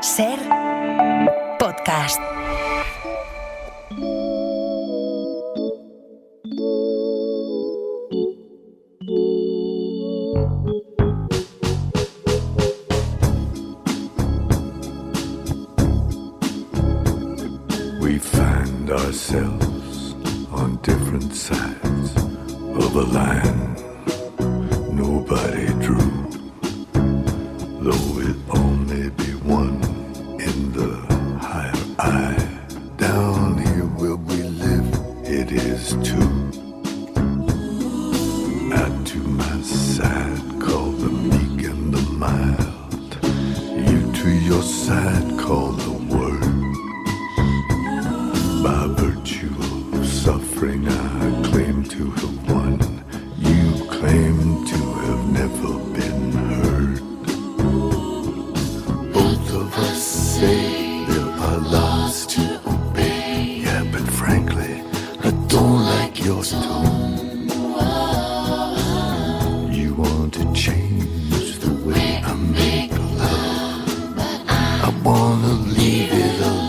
Ser podcast. We find ourselves on different sides of a line nobody drew, though it only be one in the higher eye. Down here where we live, it is two. I to my side call the meek and the mild, you to your side call the word. By virtue of suffering I claim to have won, you claim to have never been heard. Both of us say there are laws to obey, yeah, but frankly, I don't like your tone. You want to change the way I make love, I wanna leave it alone.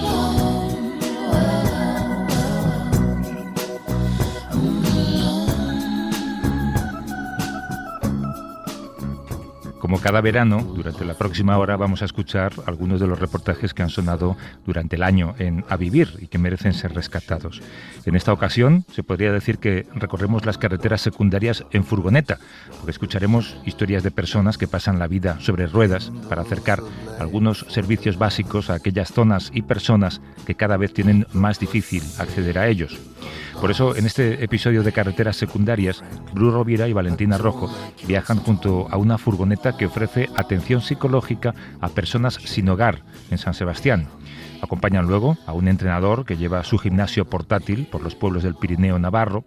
Como cada verano, durante la próxima hora vamos a escuchar algunos de los reportajes que han sonado durante el año en A Vivir y que merecen ser rescatados. En esta ocasión se podría decir que recorremos las carreteras secundarias en furgoneta, porque escucharemos historias de personas que pasan la vida sobre ruedas para acercar algunos servicios básicos a aquellas zonas y personas que cada vez tienen más difícil acceder a ellos. Por eso, en este episodio de Carreteras Secundarias, Bru Rovira y Valentina Rojo viajan junto a una furgoneta que ofrece atención psicológica a personas sin hogar en San Sebastián. Acompañan luego a un entrenador que lleva su gimnasio portátil por los pueblos del Pirineo navarro.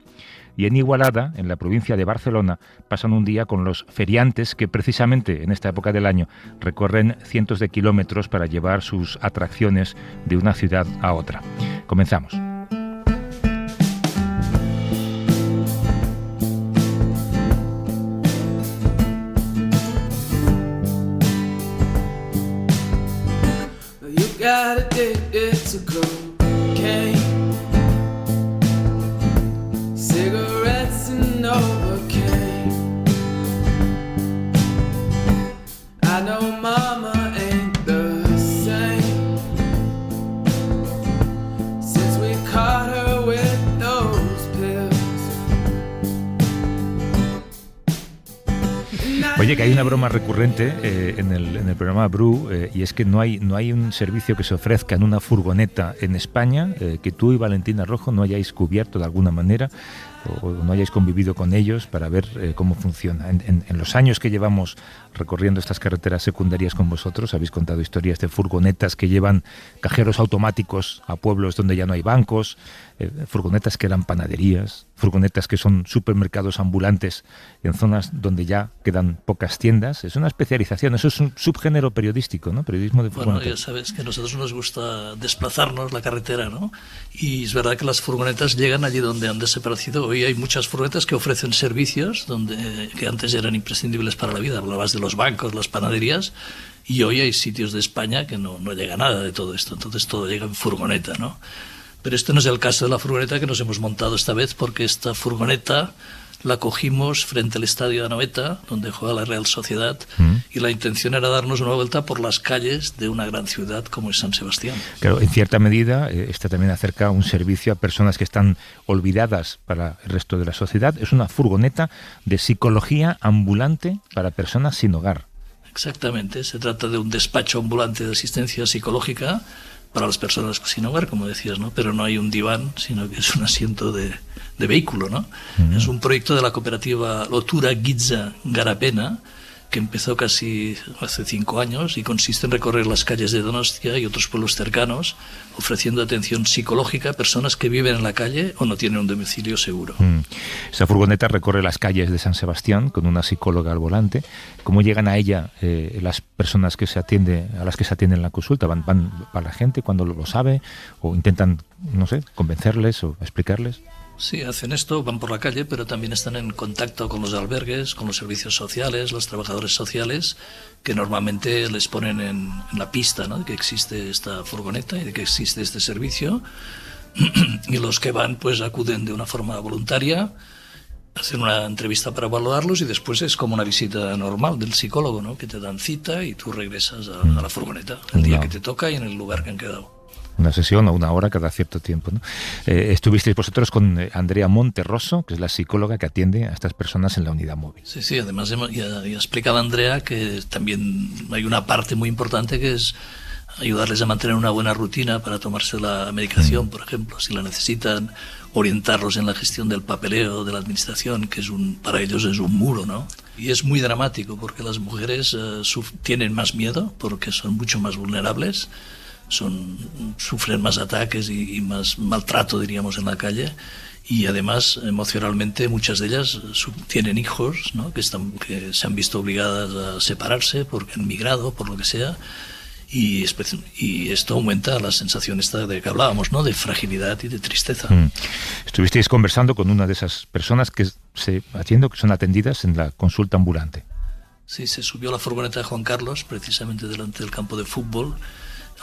Y en Igualada, en la provincia de Barcelona, pasan un día con los feriantes que precisamente en esta época del año recorren cientos de kilómetros para llevar sus atracciones de una ciudad a otra. Comenzamos. Got addicted to cocaine, cigarettes and Novocaine. I know mama ain't the same since we caught her with those pills. Oye, que hay una broma recurrente en el programa Bru, y es que no hay un servicio que se ofrezca en una furgoneta en España que tú y Valentina Rojo no hayáis cubierto de alguna manera o no hayáis convivido con ellos para ver cómo funciona. En los años que llevamos recorriendo estas carreteras secundarias con vosotros, habéis contado historias de furgonetas que llevan cajeros automáticos a pueblos donde ya no hay bancos, furgonetas que eran panaderías, furgonetas que son supermercados ambulantes en zonas donde ya quedan pocas tiendas. Es una especialización, eso es un subgénero periodístico, ¿no? Periodismo de furgoneta. Bueno, ya sabes que a nosotros nos gusta desplazarnos la carretera, ¿no? Y es verdad que las furgonetas llegan allí donde han desaparecido. Hoy hay muchas furgonetas que ofrecen servicios que antes eran imprescindibles para la vida. Hablabas de los bancos, las panaderías, y hoy hay sitios de España que no llega nada de todo esto. Entonces todo llega en furgoneta, ¿no? Pero este no es el caso de la furgoneta que nos hemos montado esta vez, porque esta furgoneta la cogimos frente al estadio de Anoeta, donde juega la Real Sociedad, y la intención era darnos una vuelta por las calles de una gran ciudad como es San Sebastián. Claro, en cierta medida, esta también acerca un servicio a personas que están olvidadas para el resto de la sociedad. Es una furgoneta de psicología ambulante para personas sin hogar. Exactamente, se trata de un despacho ambulante de asistencia psicológica para las personas sin hogar, como decías, ¿no? Pero no hay un diván, sino que es un asiento de vehículo, ¿no? Es un proyecto de la cooperativa Lotura Gitza Garapena, que empezó casi hace 5 años y consiste en recorrer las calles de Donostia y otros pueblos cercanos, ofreciendo atención psicológica a personas que viven en la calle o no tienen un domicilio seguro. Esa furgoneta recorre las calles de San Sebastián con una psicóloga al volante. ¿Cómo llegan a ella las personas a las que se atiende en la consulta? ¿Van para la gente cuando lo sabe o intentan, no sé, convencerles o explicarles? Sí, hacen esto, van por la calle, pero también están en contacto con los albergues, con los servicios sociales, los trabajadores sociales, que normalmente les ponen en la pista, ¿no?, de que existe esta furgoneta y de que existe este servicio. Y los que van, pues acuden de una forma voluntaria, hacen una entrevista para evaluarlos y después es como una visita normal del psicólogo, ¿no?, que te dan cita y tú regresas a la furgoneta el día que te toca y en el lugar que han quedado. Una sesión o una hora cada cierto tiempo, ¿no? Estuvisteis vosotros con Andrea Monterroso, que es la psicóloga que atiende a estas personas en la unidad móvil. Sí, además ya explicaba Andrea que también hay una parte muy importante que es ayudarles a mantener una buena rutina para tomarse la medicación, por ejemplo, si la necesitan, orientarlos en la gestión del papeleo de la administración, que para ellos es un muro, ¿no? Y es muy dramático porque las mujeres tienen más miedo porque son mucho más vulnerables, sufren más ataques y más maltrato, diríamos, en la calle, y además emocionalmente muchas de ellas tienen hijos, ¿no?, que se han visto obligadas a separarse porque han migrado, por lo que sea, y esto aumenta la sensación esta de que hablábamos, ¿no?, de fragilidad y de tristeza. Estuvisteis conversando con una de esas personas que son atendidas en la consulta ambulante. Sí, se subió a la furgoneta de Juan Carlos, precisamente delante del campo de fútbol,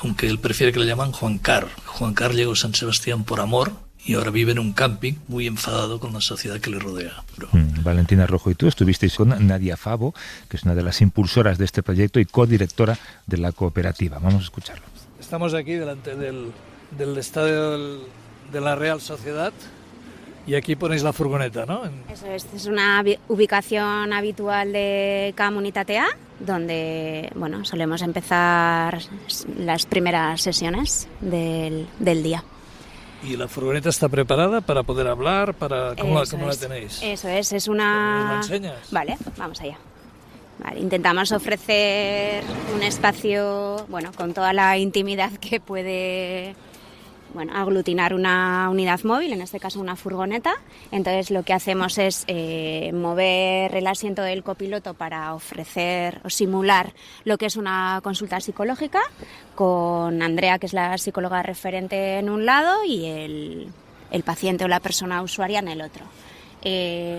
aunque él prefiere que le llaman Juan Car. Juan Car llegó a San Sebastián por amor y ahora vive en un camping muy enfadado con la sociedad que le rodea. Valentina Rojo y tú estuvisteis con Nadia Favo, que es una de las impulsoras de este proyecto y codirectora de la cooperativa. Vamos a escucharlo. Estamos aquí delante del estadio de la Real Sociedad y aquí ponéis la furgoneta, ¿no? Eso es una ubicación habitual de Comunitatea, donde solemos empezar las primeras sesiones del día. ¿Y la furgoneta está preparada para poder hablar? ¿Cómo la tenéis? Eso es una... ¿Me lo enseñas? Vale, vamos allá. Vale, intentamos ofrecer un espacio, con toda la intimidad que puede... aglutinar una unidad móvil, en este caso una furgoneta. Entonces lo que hacemos es mover el asiento del copiloto para ofrecer o simular lo que es una consulta psicológica, con Andrea, que es la psicóloga referente, en un lado y el paciente o la persona usuaria en el otro.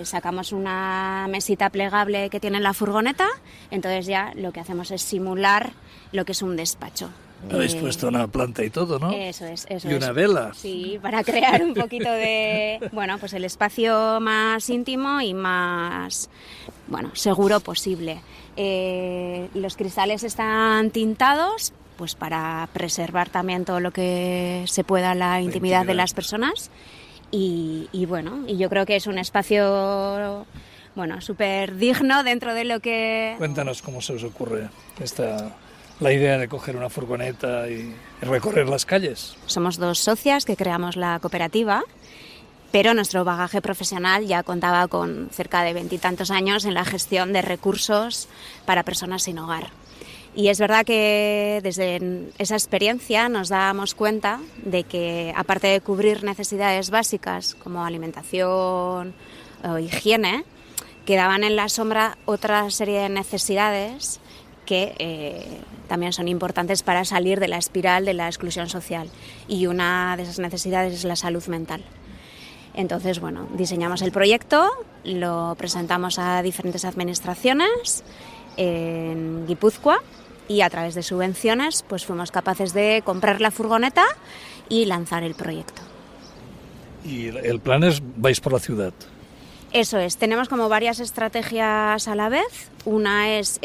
Sacamos una mesita plegable que tiene la furgoneta, entonces ya lo que hacemos es simular lo que es un despacho. Habéis puesto una planta y todo, ¿no? Eso es. Y una vela. Sí, para crear un poquito de, pues el espacio más íntimo y más, seguro posible. Los cristales están tintados, pues para preservar también todo lo que se pueda la intimidad de las personas. Y yo creo que es un espacio, súper digno dentro de lo que... Cuéntanos cómo se os ocurre la idea de coger una furgoneta y recorrer las calles. Somos dos socias que creamos la cooperativa, pero nuestro bagaje profesional ya contaba con cerca de 20 y tantos años en la gestión de recursos para personas sin hogar. Y es verdad que desde esa experiencia nos dábamos cuenta de que, aparte de cubrir necesidades básicas como alimentación o higiene, quedaban en la sombra otra serie de necesidades que también son importantes para salir de la espiral de la exclusión social. Y una de esas necesidades es la salud mental. Entonces, diseñamos el proyecto, lo presentamos a diferentes administraciones en Guipúzcoa y a través de subvenciones pues fuimos capaces de comprar la furgoneta y lanzar el proyecto. Y el plan es, vais por la ciudad. Eso es, tenemos como varias estrategias a la vez. Una es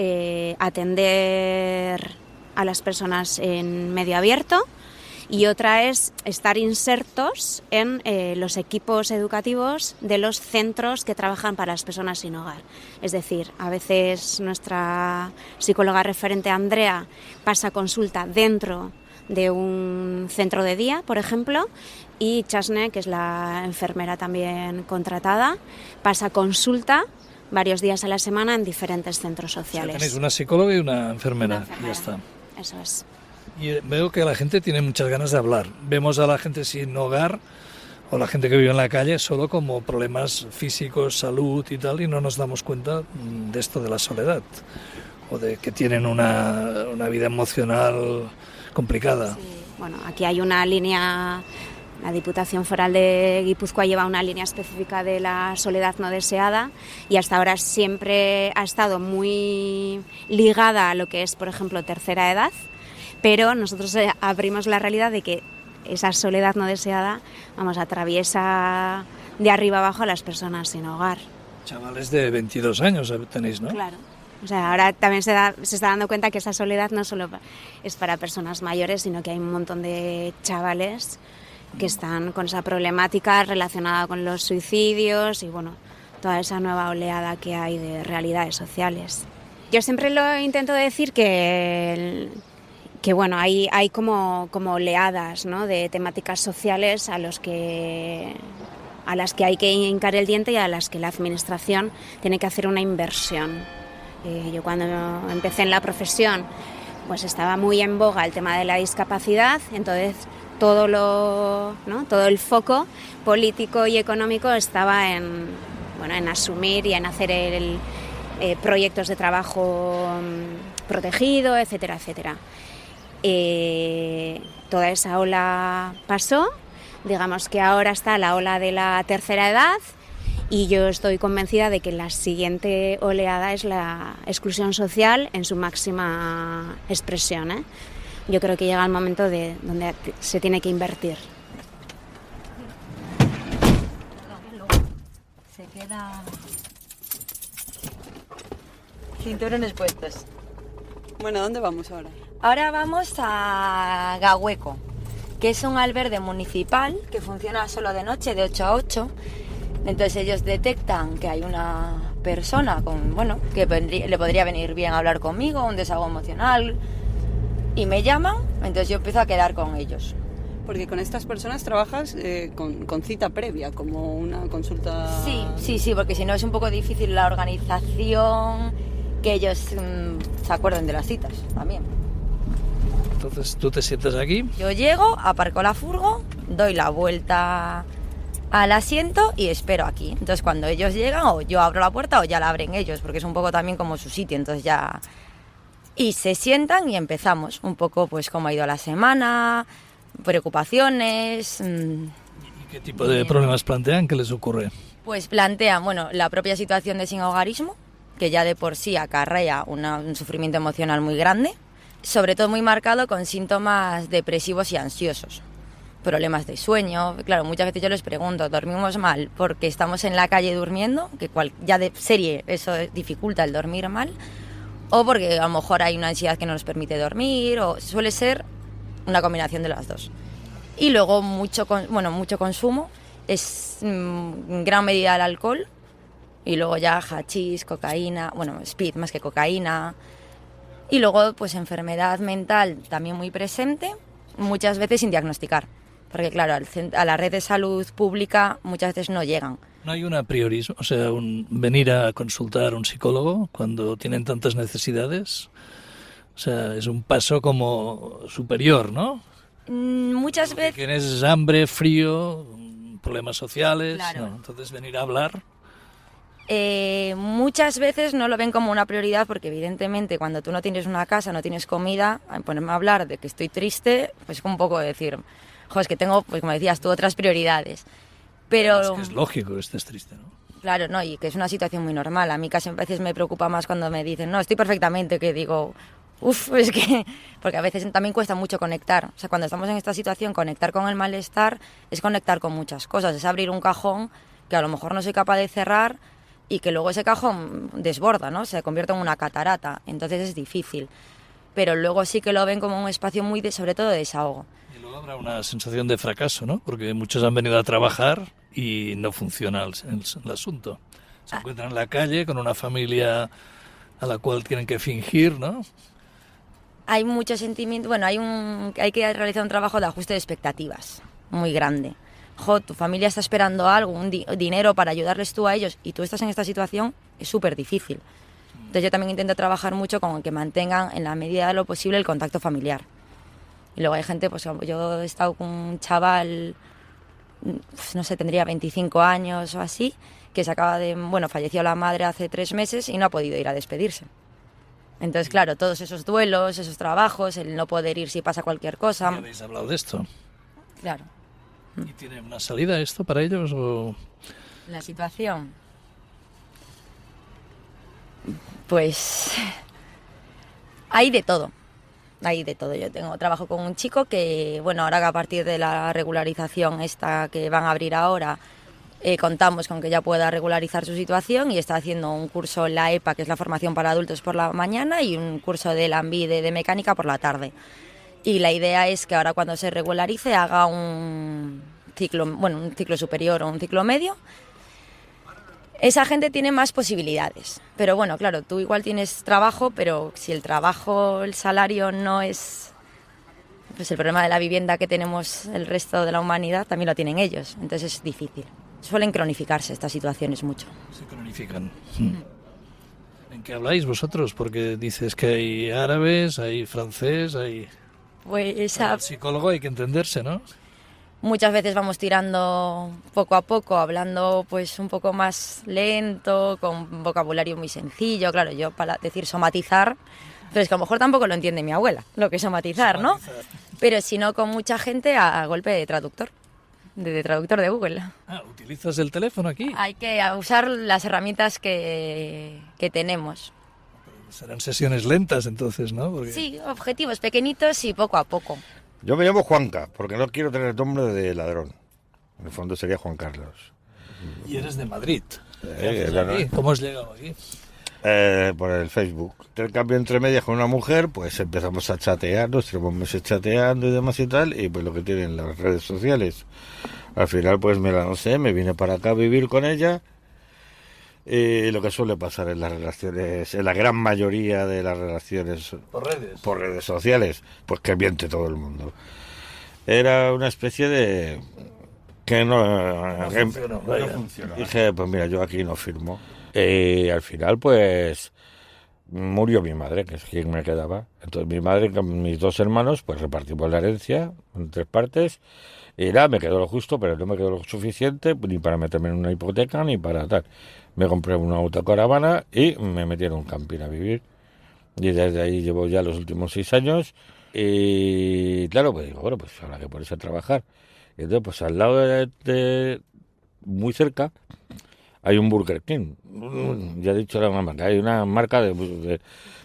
atender a las personas en medio abierto y otra es estar insertos en los equipos educativos de los centros que trabajan para las personas sin hogar. Es decir, a veces nuestra psicóloga referente, Andrea, pasa consulta dentro de un centro de día, por ejemplo, y Chasne, que es la enfermera también contratada, pasa consulta varios días a la semana en diferentes centros sociales. O sea, tenéis una psicóloga y una enfermera. Ya está. Eso es. Y veo que la gente tiene muchas ganas de hablar. Vemos a la gente sin hogar o la gente que vive en la calle solo como problemas físicos, salud y tal, y no nos damos cuenta de esto de la soledad o de que tienen una vida emocional complicada. Sí. Aquí hay una línea La Diputación Foral de Guipúzcoa lleva una línea específica de la soledad no deseada y hasta ahora siempre ha estado muy ligada a lo que es, por ejemplo, tercera edad, pero nosotros abrimos la realidad de que esa soledad no deseada, atraviesa de arriba abajo a las personas sin hogar. Chavales de 22 años tenéis, ¿no? Claro. O sea, ahora también se está dando cuenta que esa soledad no solo es para personas mayores, sino que hay un montón de chavales que están con esa problemática relacionada con los suicidios y bueno, toda esa nueva oleada que hay de realidades sociales. Yo siempre lo intento decir que bueno, hay como oleadas, ¿no?, de temáticas sociales a las que hay que hincar el diente y a las que la administración tiene que hacer una inversión. Yo cuando empecé en la profesión pues estaba muy en boga el tema de la discapacidad, entonces todo el foco político y económico estaba en asumir y en hacer proyectos de trabajo protegido, etcétera, etcétera. Toda esa ola pasó, digamos que ahora está la ola de la tercera edad y yo estoy convencida de que la siguiente oleada es la exclusión social en su máxima expresión, ¿eh? Yo creo que llega el momento donde se tiene que invertir. Se queda... Cinturones puestos. Bueno, ¿dónde vamos ahora? Ahora vamos a Gahueco, que es un albergue municipal que funciona solo de noche, de 8 a 8. Entonces ellos detectan que hay una persona que le podría venir bien hablar conmigo, un desahogo emocional, y me llaman, entonces yo empiezo a quedar con ellos. Porque con estas personas trabajas con cita previa, como una consulta... Sí, porque si no es un poco difícil la organización, que ellos se acuerden de las citas también. Entonces tú te sientas aquí. Yo llego, aparco la furgo, doy la vuelta al asiento y espero aquí. Entonces cuando ellos llegan, o yo abro la puerta o ya la abren ellos, porque es un poco también como su sitio, entonces ya... Y se sientan y empezamos un poco pues cómo ha ido la semana, preocupaciones... ¿Y qué tipo de problemas plantean? ¿Qué les ocurre? Pues plantean, la propia situación de sinhogarismo, que ya de por sí acarrea un sufrimiento emocional muy grande, sobre todo muy marcado con síntomas depresivos y ansiosos. Problemas de sueño, claro, muchas veces yo les pregunto, ¿dormimos mal porque estamos en la calle durmiendo? Que ya de serie eso dificulta el dormir mal, o porque a lo mejor hay una ansiedad que no nos permite dormir, o suele ser una combinación de las dos. Y luego mucho consumo, es en gran medida el alcohol, y luego ya hachís, cocaína, speed más que cocaína, y luego pues enfermedad mental también muy presente, muchas veces sin diagnosticar, porque claro, a la red de salud pública muchas veces no llegan. ¿No hay un apriorismo? O sea, venir a consultar a un psicólogo cuando tienen tantas necesidades. O sea, es un paso como superior, ¿no? Muchas veces... Tienes hambre, frío, problemas sociales. Claro. ¿No? Entonces venir a hablar... Muchas veces no lo ven como una prioridad porque evidentemente cuando tú no tienes una casa, no tienes comida, ponerme a hablar de que estoy triste, pues es un poco decir, es que tengo, pues como decías tú, otras prioridades. Pero es que es lógico que estés triste, ¿no? Claro, no, y que es una situación muy normal. A mí casi a veces me preocupa más cuando me dicen, no, estoy perfectamente, que digo, es que... Porque a veces también cuesta mucho conectar. O sea, cuando estamos en esta situación, conectar con el malestar es conectar con muchas cosas, es abrir un cajón que a lo mejor no soy capaz de cerrar y que luego ese cajón desborda, ¿no? Se convierte en una catarata, entonces es difícil. Pero luego sí que lo ven como un espacio muy, sobre todo, de desahogo. Y luego habrá una sensación de fracaso, ¿no? Porque muchos han venido a trabajar y no funciona el asunto. Se encuentran en la calle con una familia a la cual tienen que fingir, ¿no? Hay mucho sentimiento, hay que realizar un trabajo de ajuste de expectativas muy grande. Tu familia está esperando algo, dinero para ayudarles tú a ellos, y tú estás en esta situación, es súper difícil. Entonces yo también intento trabajar mucho con que mantengan en la medida de lo posible el contacto familiar. Y luego hay gente, pues yo he estado con un chaval, pues, no sé, tendría 25 años o así, que se acaba de, falleció la madre hace 3 meses y no ha podido ir a despedirse. Entonces, claro, todos esos duelos, esos trabajos, el no poder ir si pasa cualquier cosa. ¿Habéis hablado de esto? Claro. ¿Y tiene una salida esto para ellos o...? La situación, pues hay de todo. Yo trabajo con un chico que, bueno, ahora que a partir de la regularización esta que van a abrir ahora, contamos con que ya pueda regularizar su situación y está haciendo un curso en la EPA, que es la formación para adultos, por la mañana, y un curso de Lanbide de mecánica por la tarde. Y la idea es que ahora cuando se regularice haga un ciclo superior o un ciclo medio. Esa gente tiene más posibilidades, pero bueno, claro, tú igual tienes trabajo, pero si el trabajo, el salario no es... Pues el problema de la vivienda que tenemos el resto de la humanidad también lo tienen ellos, entonces es difícil. Suelen cronificarse estas situaciones mucho. Se cronifican. ¿En qué habláis vosotros? Porque dices que hay árabes, hay francés, hay... Pues Para el psicólogo hay que entenderse, ¿no? muchas veces vamos tirando poco a poco, hablando pues un poco más lento, con un vocabulario muy sencillo. Claro, yo para decir somatizar, pero es que a lo mejor tampoco lo entiende mi abuela, lo que es somatizar, ¿no? Pero si no, con mucha gente a golpe de traductor. De traductor de Google. Ah, ¿utilizas el teléfono aquí? Hay que usar las herramientas que tenemos. Serán sesiones lentas entonces, ¿no? Porque... Sí, objetivos pequeñitos y poco a poco. Yo me llamo Juanca, porque no quiero tener nombre de ladrón. En el fondo sería Juan Carlos. Y eres de Madrid. Claro. ¿Cómo has llegado aquí? Por el Facebook. El cambio entre medias con una mujer, pues empezamos a chatear, nos tenemos meses chateando y demás y tal, y pues lo que tienen las redes sociales. Al final pues me lancé, me vine para acá a vivir con ella, y lo que suele pasar en las relaciones, en la gran mayoría de las relaciones por redes sociales, pues que miente todo el mundo. Era una especie de... que no funcionó. Dije, pues mira, yo aquí no firmo. Y al final, pues, murió mi madre, que es quien me quedaba. Entonces mi madre con mis dos hermanos, pues repartimos la herencia en 3 partes. Y nada, me quedó lo justo, pero no me quedó lo suficiente ni para meterme en una hipoteca ni para tal. Me compré una autocaravana y me metí en un camping a vivir. Y desde ahí llevo ya los últimos 6 años. Y claro, pues digo, bueno, pues habrá que ponerse a trabajar. Y entonces, pues al lado de muy cerca, hay un Burger King. Ya he dicho la mamá, que hay una marca de...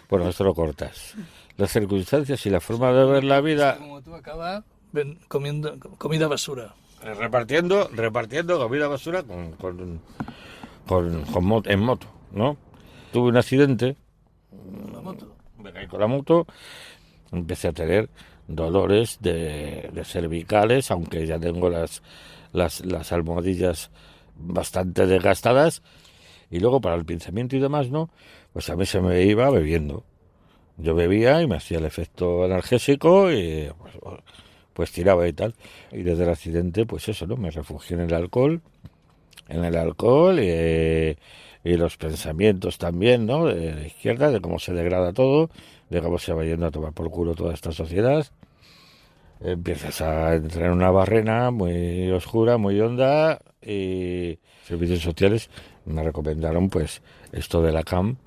Bueno, esto lo cortas. Las circunstancias y la forma de ver la vida... Como tú acabas comiendo comida basura. Repartiendo comida basura en moto, ¿no? Tuve un accidente. ¿La moto? Me caí con la moto. Empecé a tener dolores de cervicales, aunque ya tengo las almohadillas bastante desgastadas, y luego para el pinzamiento y demás, ¿no? Pues a mí se me iba bebiendo. Yo bebía y me hacía el efecto analgésico y pues tiraba y tal. Y desde el accidente, pues eso, ¿no? Me refugié en el alcohol y los pensamientos también, ¿no? De la izquierda, de cómo se degrada todo, de cómo se va yendo a tomar por culo toda esta sociedad. Empiezas a entrar en una barrena muy oscura, muy honda, y servicios sociales me recomendaron pues esto de la CAM,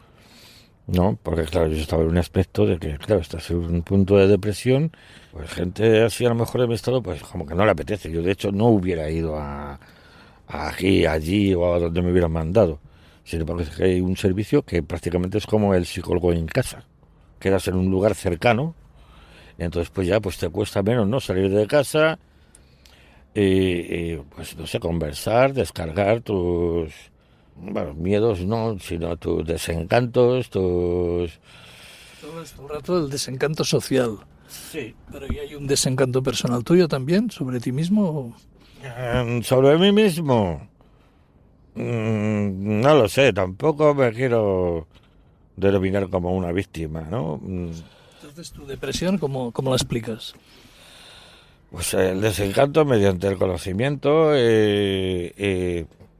¿no? Porque claro, yo estaba en un aspecto de que, claro, estás en un punto de depresión, pues gente así a lo mejor de mi estado, pues como que no le apetece. Yo de hecho no hubiera ido a aquí, allí o a donde me hubieran mandado. Sin embargo, es que hay un servicio que prácticamente es como el psicólogo en casa. Quedas en un lugar cercano. Entonces, pues ya pues te cuesta menos, ¿no? Salir de casa y pues, no sé, conversar, descargar tus, bueno, miedos, no, sino tus desencantos, tus... Todo el rato el desencanto social. Sí. Pero ¿y hay un desencanto personal tuyo también, sobre ti mismo? Sobre mí mismo, no lo sé, tampoco me quiero denominar como una víctima, ¿no? Entonces, ¿tu depresión cómo la explicas? Pues el desencanto mediante el conocimiento,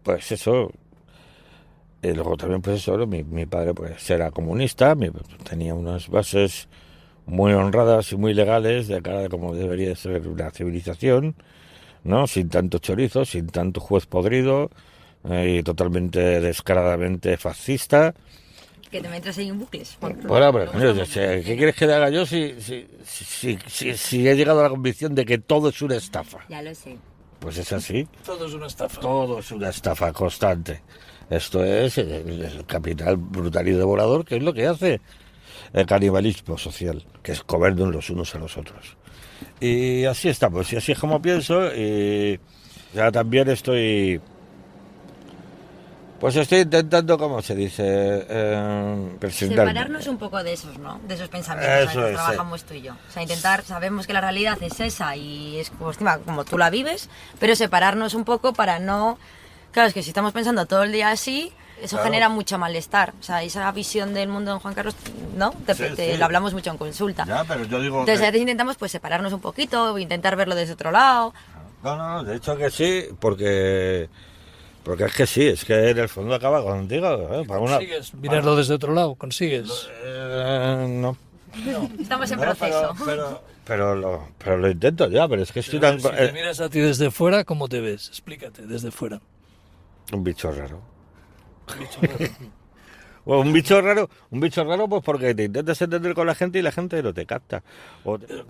pues eso. Y luego también, pues eso, mi padre pues era comunista, tenía unas bases muy honradas y muy legales de cara de cómo debería ser una civilización, ¿no? Sin tanto chorizo, sin tanto juez podrido, y totalmente descaradamente fascista. Que te metes ahí en bucles. Bueno, pero ¿qué quieres que haga yo si he llegado a la convicción de que todo es una estafa? Ya lo sé. Pues es así. Todo es una estafa. Todo es una estafa constante. Esto es el capital brutal y devorador, que es lo que hace el canibalismo social, que es comernos los unos a los otros. Y así estamos, y así es como pienso, y ya también estoy intentando, ¿cómo se dice? Presentarme. Separarnos un poco de esos, ¿no? De esos pensamientos Eso que es, trabajamos tú y yo. O sea, intentar, sabemos que la realidad es esa y es como tú la vives, pero separarnos un poco para no... Claro, es que si estamos pensando todo el día así, eso genera mucho malestar. O sea, esa visión del mundo de Juan Carlos, ¿no? Lo hablamos mucho en consulta. Ya, pero yo digo... Entonces, a veces intentamos pues separarnos un poquito, intentar verlo desde otro lado. No, de hecho que sí, porque es que sí, es que en el fondo acaba contigo. ¿Consigues mirarlo desde otro lado? ¿Consigues? No. Estamos en proceso. Pero lo intento ya, pero es que estoy tan... Si te miras a ti desde fuera, ¿cómo te ves? Explícate, desde fuera. Un bicho raro. Bueno, un bicho raro pues porque te intentas entender con la gente y la gente no te capta.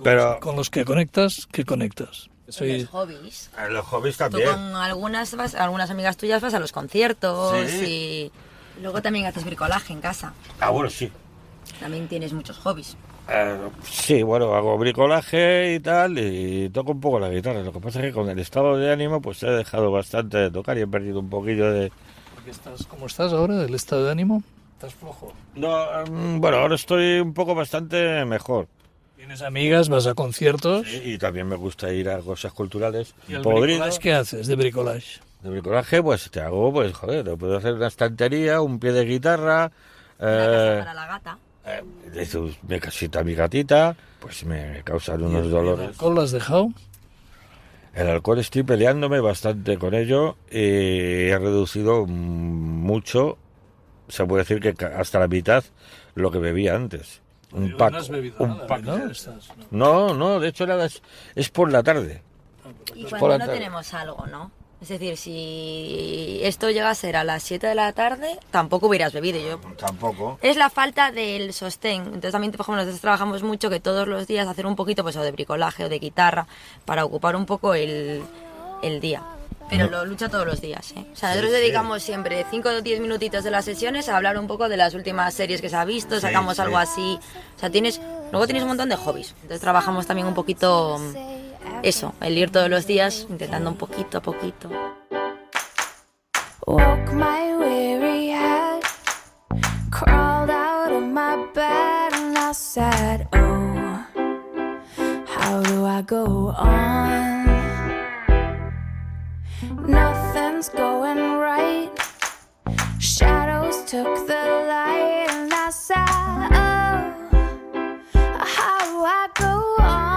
Pero con los que conectas, ¿qué conectas? Los hobbies. Los hobbies también. Tú con algunas amigas tuyas vas a los conciertos sí. Y luego también haces bricolaje en casa. Bueno, sí. También tienes muchos hobbies. Sí, bueno, hago bricolaje y tal, y toco un poco la guitarra. Lo que pasa es que con el estado de ánimo pues he dejado bastante de tocar y he perdido un poquillo de... ¿Cómo estás ahora, el estado de ánimo? ¿Estás flojo? No, bueno, ahora estoy un poco bastante mejor. ¿Tienes amigas? ¿Vas a conciertos? Sí, y también me gusta ir a cosas culturales. ¿Y el bricolage qué haces de bricolage? De bricolaje, pues te hago, pues joder, te puedo hacer una estantería, un pie de guitarra... Una casa para la gata. Me casita mi gatita, pues me causan unos dolores. ¿El alcohol lo has dejado? El alcohol estoy peleándome bastante con ello y he reducido mucho, se puede decir que hasta la mitad lo que bebía antes. Un pack. No has bebido nada, ¿no? No, de hecho nada, es por la tarde. Y cuando no tenemos algo, ¿no? Es decir, si esto llega a ser a las 7 de la tarde, tampoco hubieras bebido. Yo tampoco. Es la falta del sostén. Entonces también, por ejemplo, nosotros trabajamos mucho que todos los días hacer un poquito pues o de bricolaje o de guitarra para ocupar un poco el día. Pero lo lucha todos los días, ¿eh? O sea, nosotros dedicamos siempre 5 o 10 minutitos de las sesiones a hablar un poco de las últimas series que se ha visto, sacamos algo así. O sea, luego tienes un montón de hobbies. Entonces trabajamos también un poquito... Eso, el ir todos los días intentando un poquito a poquito. Woke my weary head, crawled out of my bed and I said, oh, how do I go on? Nothing's going right. Shadows took the light and I said, oh, how do I go on?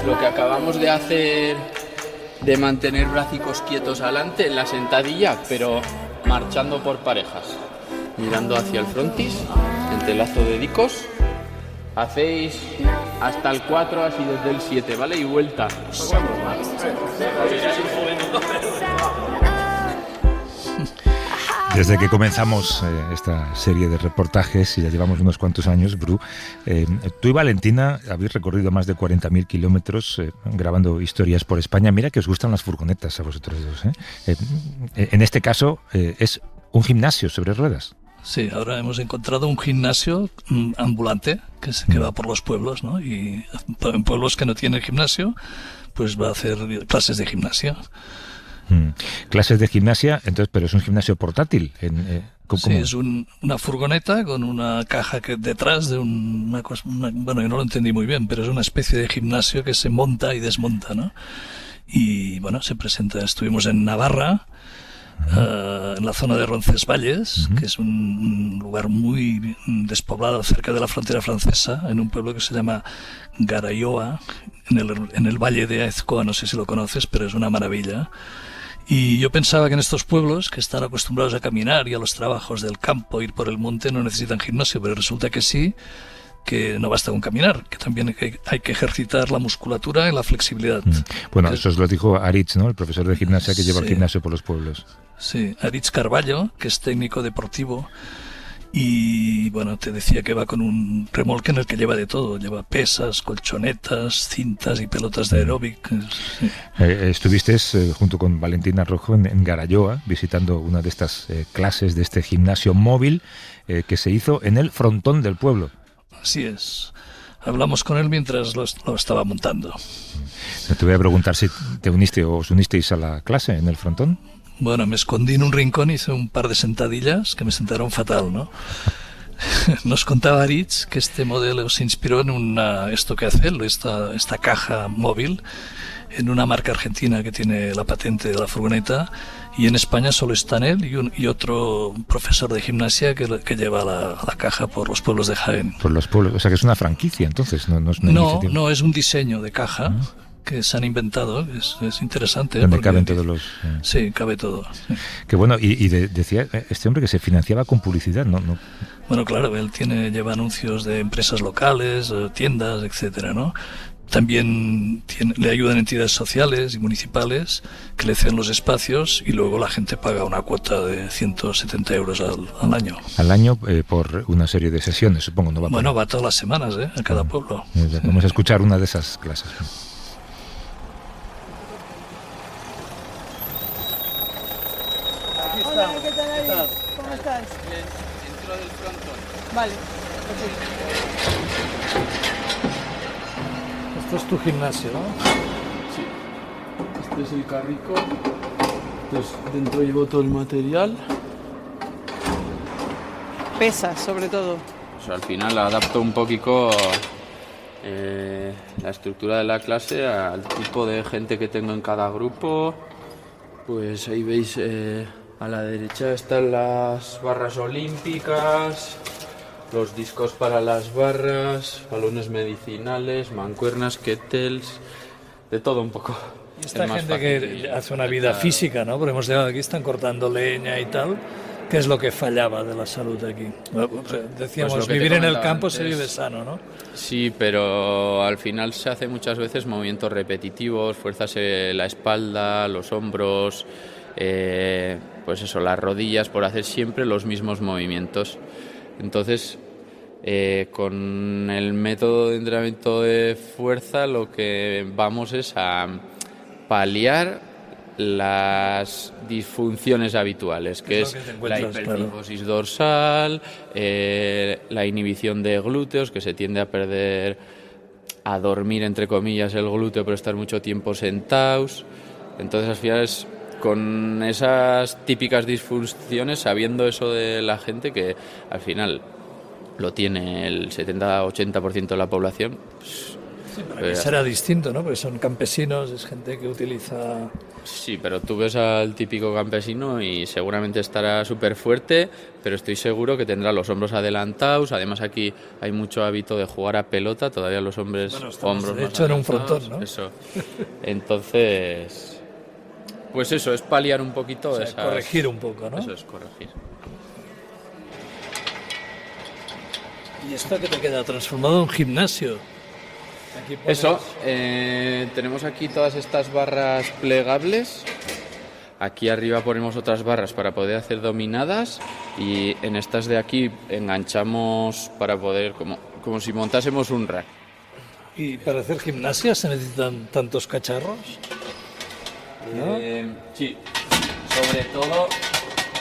Lo que acabamos de hacer, de mantener brazos quietos adelante en la sentadilla, pero marchando por parejas, mirando hacia el frontis, entrelazo de dedicos, hacéis hasta el 4, así desde el 7, ¿vale? Y vuelta. Desde que comenzamos esta serie de reportajes, y ya llevamos unos cuantos años, Bru, tú y Valentina habéis recorrido más de 40.000 kilómetros grabando historias por España. Mira que os gustan las furgonetas a vosotros dos, ¿eh? En este caso es un gimnasio sobre ruedas. Sí, ahora hemos encontrado un gimnasio ambulante que va por los pueblos, ¿no? Y en pueblos que no tienen gimnasio, pues va a hacer clases de gimnasia. Clases de gimnasia, entonces, pero es un gimnasio portátil. Sí, es una furgoneta con una caja que detrás de una cosa, bueno, yo no lo entendí muy bien, pero es una especie de gimnasio que se monta y desmonta, ¿no? Y bueno, se presenta, estuvimos en Navarra, en la zona de Roncesvalles, que es un lugar muy despoblado cerca de la frontera francesa, en un pueblo que se llama Garayoa, en el valle de Aezkoa, no sé si lo conoces, pero es una maravilla. Y yo pensaba que en estos pueblos, que están acostumbrados a caminar y a los trabajos del campo, ir por el monte, no necesitan gimnasio, pero resulta que sí, que no basta con caminar, que también hay que ejercitar la musculatura y la flexibilidad. Bueno, eso os lo dijo Aritz, ¿no? El profesor de gimnasia que lleva el gimnasio por los pueblos. Sí, Aritz Carballo, que es técnico deportivo Y bueno, te decía que va con un remolque en el que lleva de todo. Lleva pesas, colchonetas, cintas y pelotas de aeróbic. Sí. Estuviste junto con Valentina Rojo en Garayoa, visitando una de estas clases de este gimnasio móvil que se hizo en el frontón del pueblo. Así es. Hablamos con él mientras lo estaba montando. Te voy a preguntar si te uniste o os unisteis a la clase en el frontón. Bueno, me escondí en un rincón, hice un par de sentadillas que me sentaron fatal, ¿no? Nos contaba Aritz que este modelo se inspiró en esto que hace él, esta caja móvil, en una marca argentina que tiene la patente de la furgoneta, y en España solo están él y otro profesor de gimnasia que lleva la caja por los pueblos de Jaén. Por los pueblos, o sea que es una franquicia, entonces, no es una iniciativa. No, es un diseño de caja. Que se han inventado, es interesante. Donde caben todos los... Sí, cabe todo. Sí. Que bueno, y decía este hombre que se financiaba con publicidad, ¿no? Bueno, claro, él lleva anuncios de empresas locales, tiendas, etcétera, ¿no? También le ayudan entidades sociales y municipales que le ceden los espacios y luego la gente paga una cuota de 170 euros al año. Al año por una serie de sesiones, supongo, ¿no? Va todas las semanas, a cada pueblo. Vamos a escuchar una de esas clases. Hola, ¿qué tal ahí? ¿Cómo estás? Bien, dentro del frontón. Vale. Esto es tu gimnasio, ¿no? Sí. Este es el carrico. Entonces, dentro llevo todo el material. Pesas, sobre todo. Pues al final adapto un poquito la estructura de la clase al tipo de gente que tengo en cada grupo. Pues ahí veis, a la derecha están las barras olímpicas, los discos para las barras, balones medicinales, mancuernas, kettles, de todo un poco. Y esta gente que hace una vida física, ¿no? Porque hemos llegado aquí, están cortando leña y tal. ¿Qué es lo que fallaba de la salud aquí? Decíamos, pues vivir en el campo se vive sano, ¿no? Sí, pero al final se hace muchas veces movimientos repetitivos, fuerzas en la espalda, los hombros, pues eso, las rodillas, por hacer siempre los mismos movimientos. Entonces, con el método de entrenamiento de fuerza lo que vamos es a paliar las disfunciones habituales, que es la hipertrifosis dorsal, la inhibición de glúteos, que se tiende a perder, a dormir entre comillas el glúteo por estar mucho tiempo sentados. Entonces al final es con esas típicas disfunciones, sabiendo eso de la gente, que al final lo tiene el 70-80% de la población. Sí, para que será distinto, ¿no? Porque son campesinos, es gente que utiliza... Sí, pero tú ves al típico campesino y seguramente estará súper fuerte, pero estoy seguro que tendrá los hombros adelantados. Además aquí hay mucho hábito de jugar a pelota, todavía los hombres, hombros de hecho, en un frontón, ¿no? Eso. Entonces, pues eso, es paliar un poquito, o sea, corregir un poco, ¿no? Eso es corregir. ¿Y esto que te queda transformado en gimnasio? Eso, tenemos aquí todas estas barras plegables. Aquí arriba ponemos otras barras para poder hacer dominadas y en estas de aquí enganchamos para poder, como si montásemos un rack. ¿Y para hacer gimnasia se necesitan tantos cacharros? ¿No? Sí, sobre todo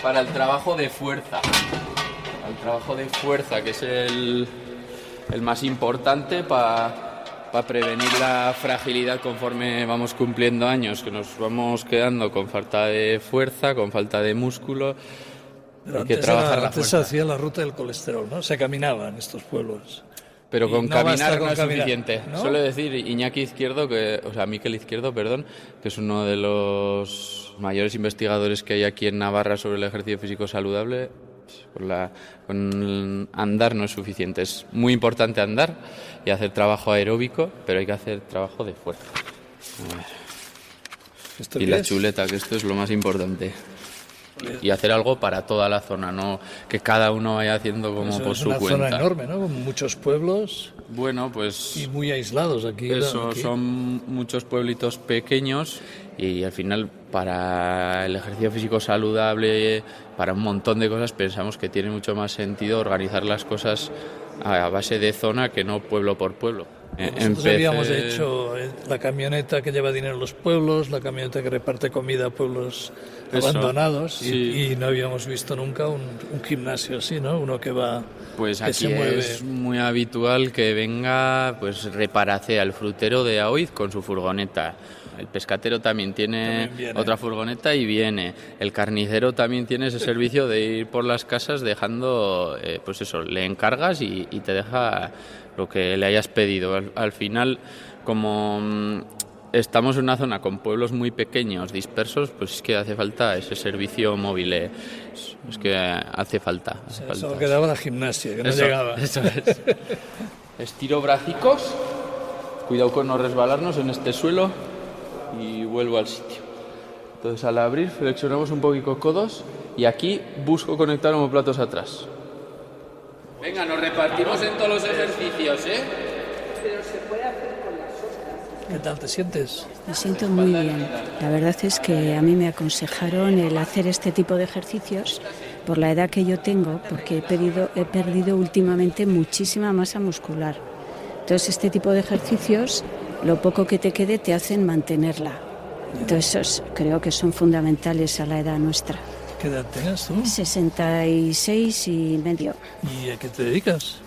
para el trabajo de fuerza. El trabajo de fuerza, que es el más importante para prevenir la fragilidad conforme vamos cumpliendo años, que nos vamos quedando con falta de fuerza, con falta de músculo. Pero hay que trabajar la antes fuerza. se hacía la ruta del colesterol, ¿no? Se caminaba en estos pueblos. Pero con caminar no es suficiente. ¿no? Suele decir Iñaki Izquierdo, Mikel Izquierdo, perdón, que es uno de los mayores investigadores que hay aquí en Navarra sobre el ejercicio físico saludable. Con andar no es suficiente. Es muy importante andar y hacer trabajo aeróbico, pero hay que hacer trabajo de fuerza. A ver. ¿Esto Y qué la es? chuleta, que esto es lo más importante. y hacer algo para toda la zona, no que cada uno vaya haciendo como por su cuenta. Es una zona enorme, ¿no? Con muchos pueblos. Bueno, pues... Y muy aislados aquí. Eso, aquí. Son muchos pueblitos pequeños y al final para el ejercicio físico saludable, para un montón de cosas, pensamos que tiene mucho más sentido organizar las cosas a base de zona que no pueblo por pueblo. Nosotros habíamos hecho la camioneta que lleva dinero a los pueblos, la camioneta que reparte comida a pueblos abandonados, sí. y no habíamos visto nunca un gimnasio así, ¿no? Uno que va... Pues que aquí se mueve. es muy habitual que venga pues Reparacea, el frutero de Aoiz, con su furgoneta. El pescatero también tiene otra furgoneta y viene. El carnicero también tiene ese servicio de ir por las casas dejando, pues eso, le encargas y te deja lo que le hayas pedido. Al final, como estamos en una zona con pueblos muy pequeños, dispersos, pues es que hace falta ese servicio móvil. Es que hace falta. Solo quedaba la gimnasia, que no llegaba. Eso es. Estiro bracicos, cuidado con no resbalarnos en este suelo y vuelvo al sitio. Entonces al abrir flexionamos un poquito codos y aquí busco conectar omóplatos atrás. Venga, nos repartimos en todos los ejercicios, ¿eh? Pero se puede hacer con las otras. ¿Qué tal te sientes? Me siento muy bien. La verdad es que a mí me aconsejaron el hacer este tipo de ejercicios por la edad que yo tengo, porque he perdido últimamente muchísima masa muscular. Entonces este tipo de ejercicios, lo poco que te quede, te hacen mantenerla. Entonces creo que son fundamentales a la edad nuestra. ¿Qué edad tienes tú? 66 y medio. ¿Y a qué te dedicas?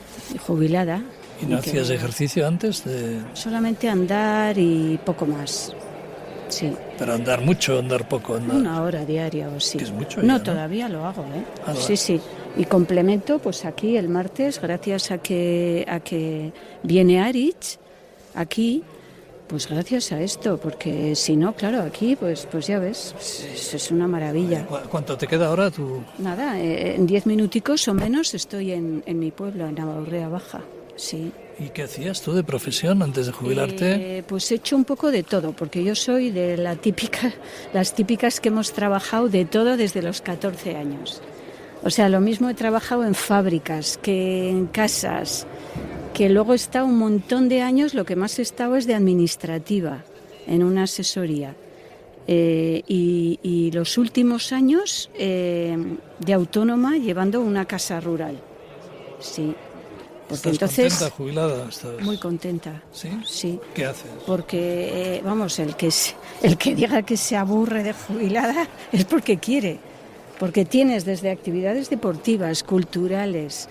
Jubilada. ¿Y no hacías ejercicio antes? Solamente andar y poco más. Sí. Pero andar mucho, andar poco, andar... 1 hora diaria o sí. ¿Que es mucho No, ya, todavía lo hago, ¿eh? Ah, sí, sí. Y complemento, pues aquí el martes, gracias a que viene Aritz, aquí, pues gracias a esto, porque si no, claro, aquí, pues ya ves, es una maravilla. ¿Cuánto te queda ahora tú? Nada, en 10 minuticos o menos estoy en mi pueblo, en Navarrea Baja, sí. ¿Y qué hacías tú de profesión antes de jubilarte? Pues he hecho un poco de todo, porque yo soy de las típicas que hemos trabajado de todo desde los 14 años. O sea, lo mismo he trabajado en fábricas que en casas, que luego he estado un montón de años, lo que más he estado es de administrativa, en una asesoría. Y los últimos años de autónoma llevando una casa rural. Sí. Porque ¿Estás entonces, contenta, jubilada? ¿Estás... Muy contenta. ¿Sí? Sí. ¿Qué haces? Porque, vamos, el que diga que se aburre de jubilada es porque quiere. Porque tienes desde actividades deportivas, culturales,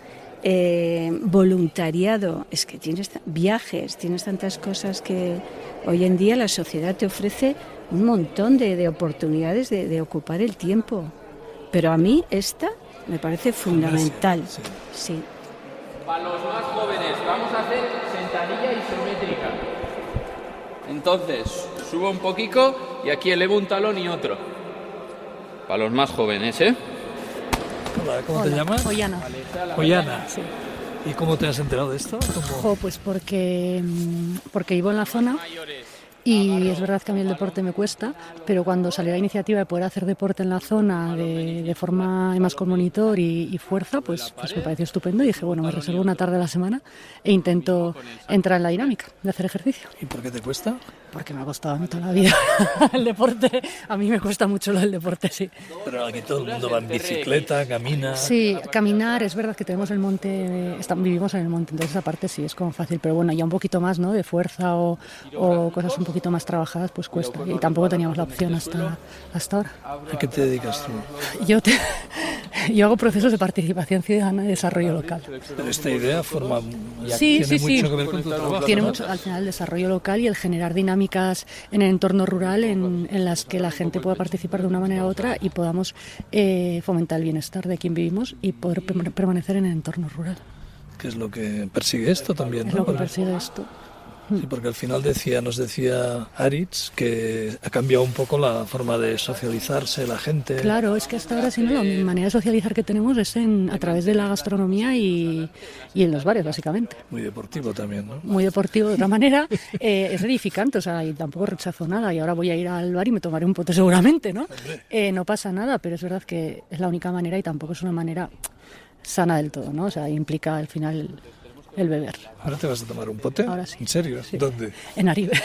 voluntariado, es que tienes viajes, tienes tantas cosas que hoy en día la sociedad te ofrece un montón de oportunidades de ocupar el tiempo. Pero a mí esta me parece fundamental. Sí. Para los más jóvenes vamos a hacer sentadilla isométrica. Entonces, subo un poquito y aquí elevo un talón y otro. Para los más jóvenes, ¿eh? Hola, ¿cómo te llamas? Ollana. Ollana. Sí. ¿Y cómo te has enterado de esto? Pues porque vivo en la zona y es verdad que a mí el deporte me cuesta, pero cuando salió la iniciativa de poder hacer deporte en la zona de forma más con monitor y fuerza, pues me pareció estupendo y dije, bueno, me reservo una tarde a la semana e intento entrar en la dinámica de hacer ejercicio. ¿Y por qué te cuesta? Porque me ha costado toda la vida el deporte. A mí me cuesta mucho lo del deporte, sí. Pero aquí todo el mundo va en bicicleta, camina... Sí, caminar, es verdad que tenemos el monte, vivimos en el monte, entonces esa parte sí es como fácil, pero bueno, ya un poquito más, ¿no?, de fuerza o cosas un poquito más trabajadas, pues cuesta. Y tampoco teníamos la opción hasta ahora. ¿A qué te dedicas tú? Yo hago procesos de participación ciudadana y desarrollo local. Pero esta idea tiene mucho que ver con tu trabajo, tiene ¿no? mucho, al final, el desarrollo local y el generar dinámicas en el entorno rural en las que la gente pueda participar de una manera u otra y podamos fomentar el bienestar de quien vivimos y poder permanecer en el entorno rural. ¿Qué es lo que persigue esto también? Es ¿no? lo que persigue esto. Sí, porque al final nos decía Aritz que ha cambiado un poco la forma de socializarse la gente. Claro, es que hasta ahora, si no, la manera de socializar que tenemos es a través de la gastronomía y en los bares, básicamente. Muy deportivo también, ¿no? Muy deportivo de otra manera. Es edificante, o sea, y tampoco rechazo nada. Y ahora voy a ir al bar y me tomaré un pote seguramente, ¿no? No pasa nada, pero es verdad que es la única manera y tampoco es una manera sana del todo, ¿no? O sea, implica al final el beber. ¿Ahora te vas a tomar un pote? Ahora sí. ¿En serio? Sí. ¿Dónde? En Aribe.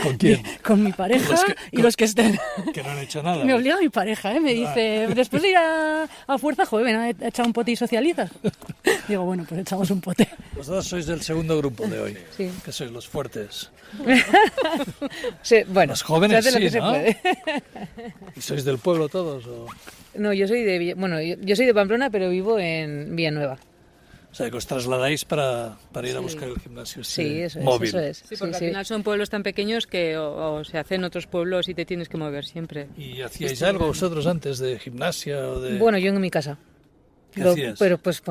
¿Con quién? Con mi pareja y los que estén. Que no han hecho nada. Me obliga mi pareja, ¿eh? Me dice, después de ir a fuerza, joder, ven a echar un pote y socializas. Digo, bueno, pues echamos un pote. Vosotros sois del segundo grupo de hoy, sí. Que sois los fuertes. Sí, bueno, los jóvenes se hace lo sí, que ¿no? se puede. ¿Y sois del pueblo todos? ¿O? No, yo soy de Pamplona, pero vivo en Villanueva. O sea, que os trasladáis para ir a buscar el gimnasio móvil. Eso es. Sí, porque al final son pueblos tan pequeños que o se hacen otros pueblos y te tienes que mover siempre. ¿Y hacíais algo vosotros antes de gimnasia o de...? Bueno, yo en mi casa. ¿Qué hacías? Pero pues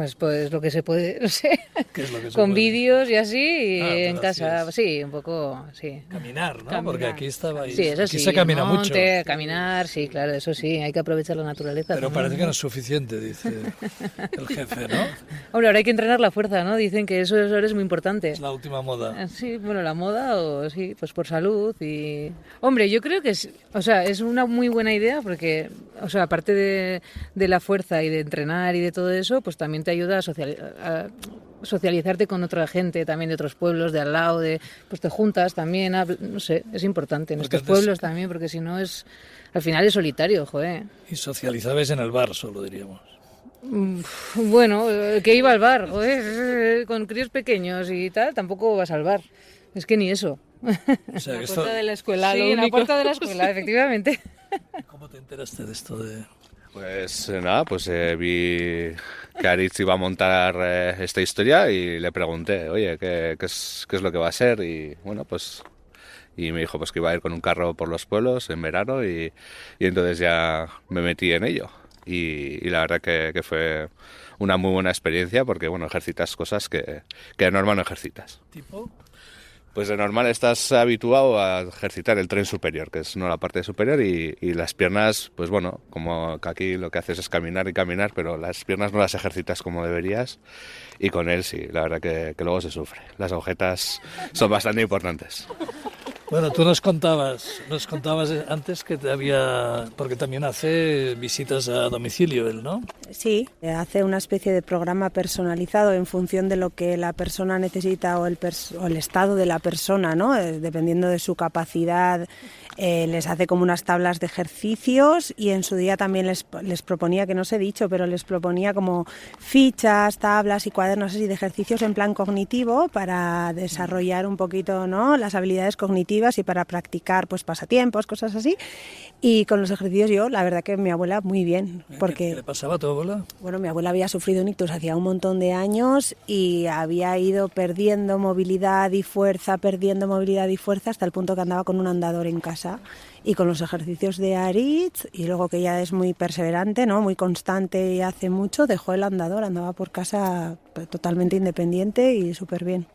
lo que se puede, no sé. ¿Qué es lo que se con puede? Vídeos y así, y en casa, hacías. sí, un poco, sí. Caminar, ¿no? Caminar. Porque aquí estabais... Sí, eso aquí sí. se camina mucho. Caminar, sí, claro, eso sí, hay que aprovechar la naturaleza. Pero ¿no? parece que no es suficiente, dice el jefe, ¿no? Hombre, ahora hay que entrenar la fuerza, ¿no? Dicen que eso es muy importante. Es la última moda. Sí, bueno, la moda o sí, pues por salud y... Hombre, yo creo que es una muy buena idea porque, o sea, aparte de la fuerza y de entrenar y de todo eso, pues también te ayuda a socializarte con otra gente, también de otros pueblos, de al lado, pues te juntas también, no sé, es importante en estos pueblos también, porque si no al final es solitario, joder. Y socializabais en el bar solo, diríamos. Bueno, que iba al bar, joder, con críos pequeños y tal, tampoco vas al bar, es que ni eso. O sea, en la puerta de la escuela, sí, en la puerta de la escuela, efectivamente. ¿Cómo te enteraste de esto de...? Pues nada, vi que Aritz iba a montar esta historia y le pregunté, oye, ¿qué es lo que va a ser? Y bueno, y me dijo pues que iba a ir con un carro por los pueblos en verano y entonces ya me metí en ello. Y la verdad que fue una muy buena experiencia porque, bueno, ejercitas cosas que de normal no ejercitas. ¿Tipo? Pues de normal estás habituado a ejercitar el tren superior, que es no la parte superior, y las piernas, pues bueno, como que aquí lo que haces es caminar y caminar, pero las piernas no las ejercitas como deberías, y con él sí, la verdad que luego se sufre. Las agujetas son bastante importantes. Bueno, tú nos contabas antes que porque también hace visitas a domicilio él, ¿no? Sí, hace una especie de programa personalizado en función de lo que la persona necesita o el estado de la persona, ¿no? Dependiendo de su capacidad, les hace como unas tablas de ejercicios y en su día también les proponía, que no os he dicho, pero les proponía como fichas, tablas y cuadernos así de ejercicios en plan cognitivo para desarrollar un poquito, ¿no?, las habilidades cognitivas y para practicar pues pasatiempos, cosas así. Y con los ejercicios yo, la verdad que mi abuela muy bien. Porque, ¿Qué le pasaba a tu abuela? Bueno, mi abuela había sufrido un ictus hacía un montón de años y había ido perdiendo movilidad y fuerza hasta el punto que andaba con un andador en casa. Y con los ejercicios de Aritz, y luego que ella es muy perseverante, ¿no?, muy constante y hace mucho, dejó el andador, andaba por casa totalmente independiente y súper bien.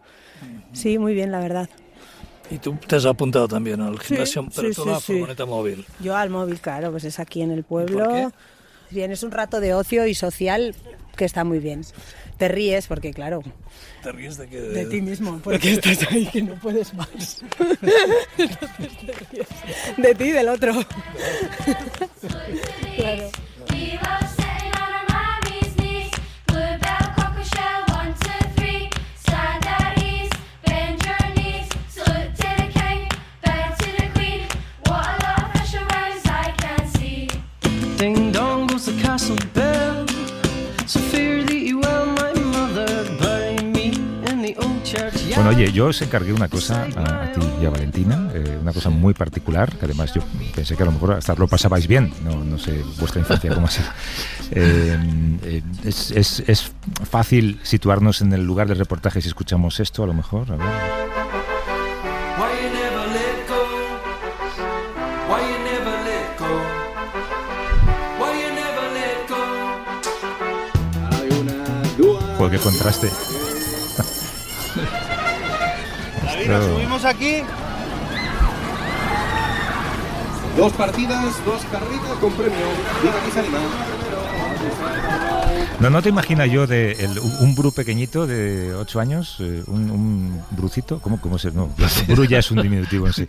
Sí, muy bien, la verdad. Y tú te has apuntado también al gimnasio, sí, pero tú a la sí. furgoneta móvil. Yo al móvil, claro, pues es aquí en el pueblo. ¿Por qué? Bien, es un rato de ocio y social que está muy bien. Te ríes porque, claro... ¿Te ríes de qué? De ti mismo, porque estás ahí que no puedes más. Entonces te ríes de ti y del otro. Claro. Ding dong goes the castle bell. So fear thee well, my mother, bury me in the old church. Bueno, oye, yo os encargué una cosa a ti y a Valentina, una cosa muy particular, que además yo pensé que a lo mejor hasta lo pasabais bien, no sé vuestra infancia cómo ha sido. Es fácil situarnos en el lugar del reportaje si escuchamos esto, a lo mejor, a ver. Joder, qué contraste. subimos aquí. 2 partidas, 2 carreras con premio. Viva que se anima. No te imaginas yo un Bru pequeñito de 8 años, un Brucito, ¿cómo se? No, Bru ya es un diminutivo en sí.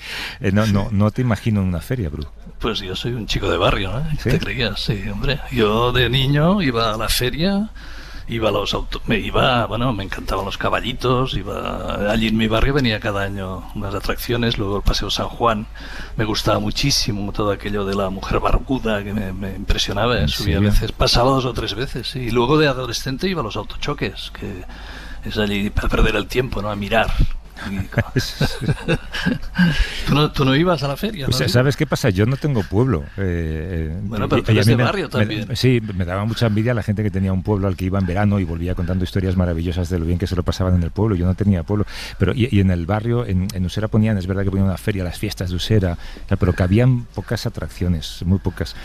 No te imagino en una feria, Bru. Pues yo soy un chico de barrio, ¿no? ¿Qué ¿Sí? te creías? Sí, hombre. Yo de niño iba a la feria, iba a los me encantaban los caballitos, allí en mi barrio venía cada año unas atracciones, luego el Paseo San Juan, me gustaba muchísimo todo aquello de la mujer barbuda que me impresionaba, subía a veces, pasaba 2 o 3 veces, sí. Y luego de adolescente iba a los autochoques, que es allí para perder el tiempo, ¿no? A mirar. ¿Tú no ibas a la feria? Pues, ¿no? ¿Sabes qué pasa? Yo no tengo pueblo. Bueno, pero tú eres de barrio también. Sí, me daba mucha envidia la gente que tenía un pueblo al que iba en verano y volvía contando historias maravillosas de lo bien que se lo pasaban en el pueblo. Yo no tenía pueblo. Pero y en el barrio, en Usera ponían, es verdad que ponían una feria, las fiestas de Usera, pero que habían pocas atracciones, muy pocas.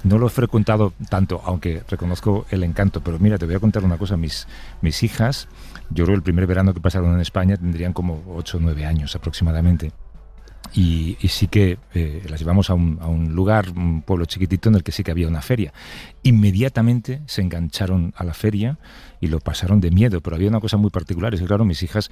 No lo he frecuentado tanto, aunque reconozco el encanto. Pero mira, te voy a contar una cosa. Mis hijas, yo creo que el primer verano que pasaron en España tendrían como 8 o 9 años aproximadamente. Y sí que las llevamos a un lugar, un pueblo chiquitito en el que sí que había una feria. Inmediatamente se engancharon a la feria y lo pasaron de miedo, pero había una cosa muy particular, es que claro, mis hijas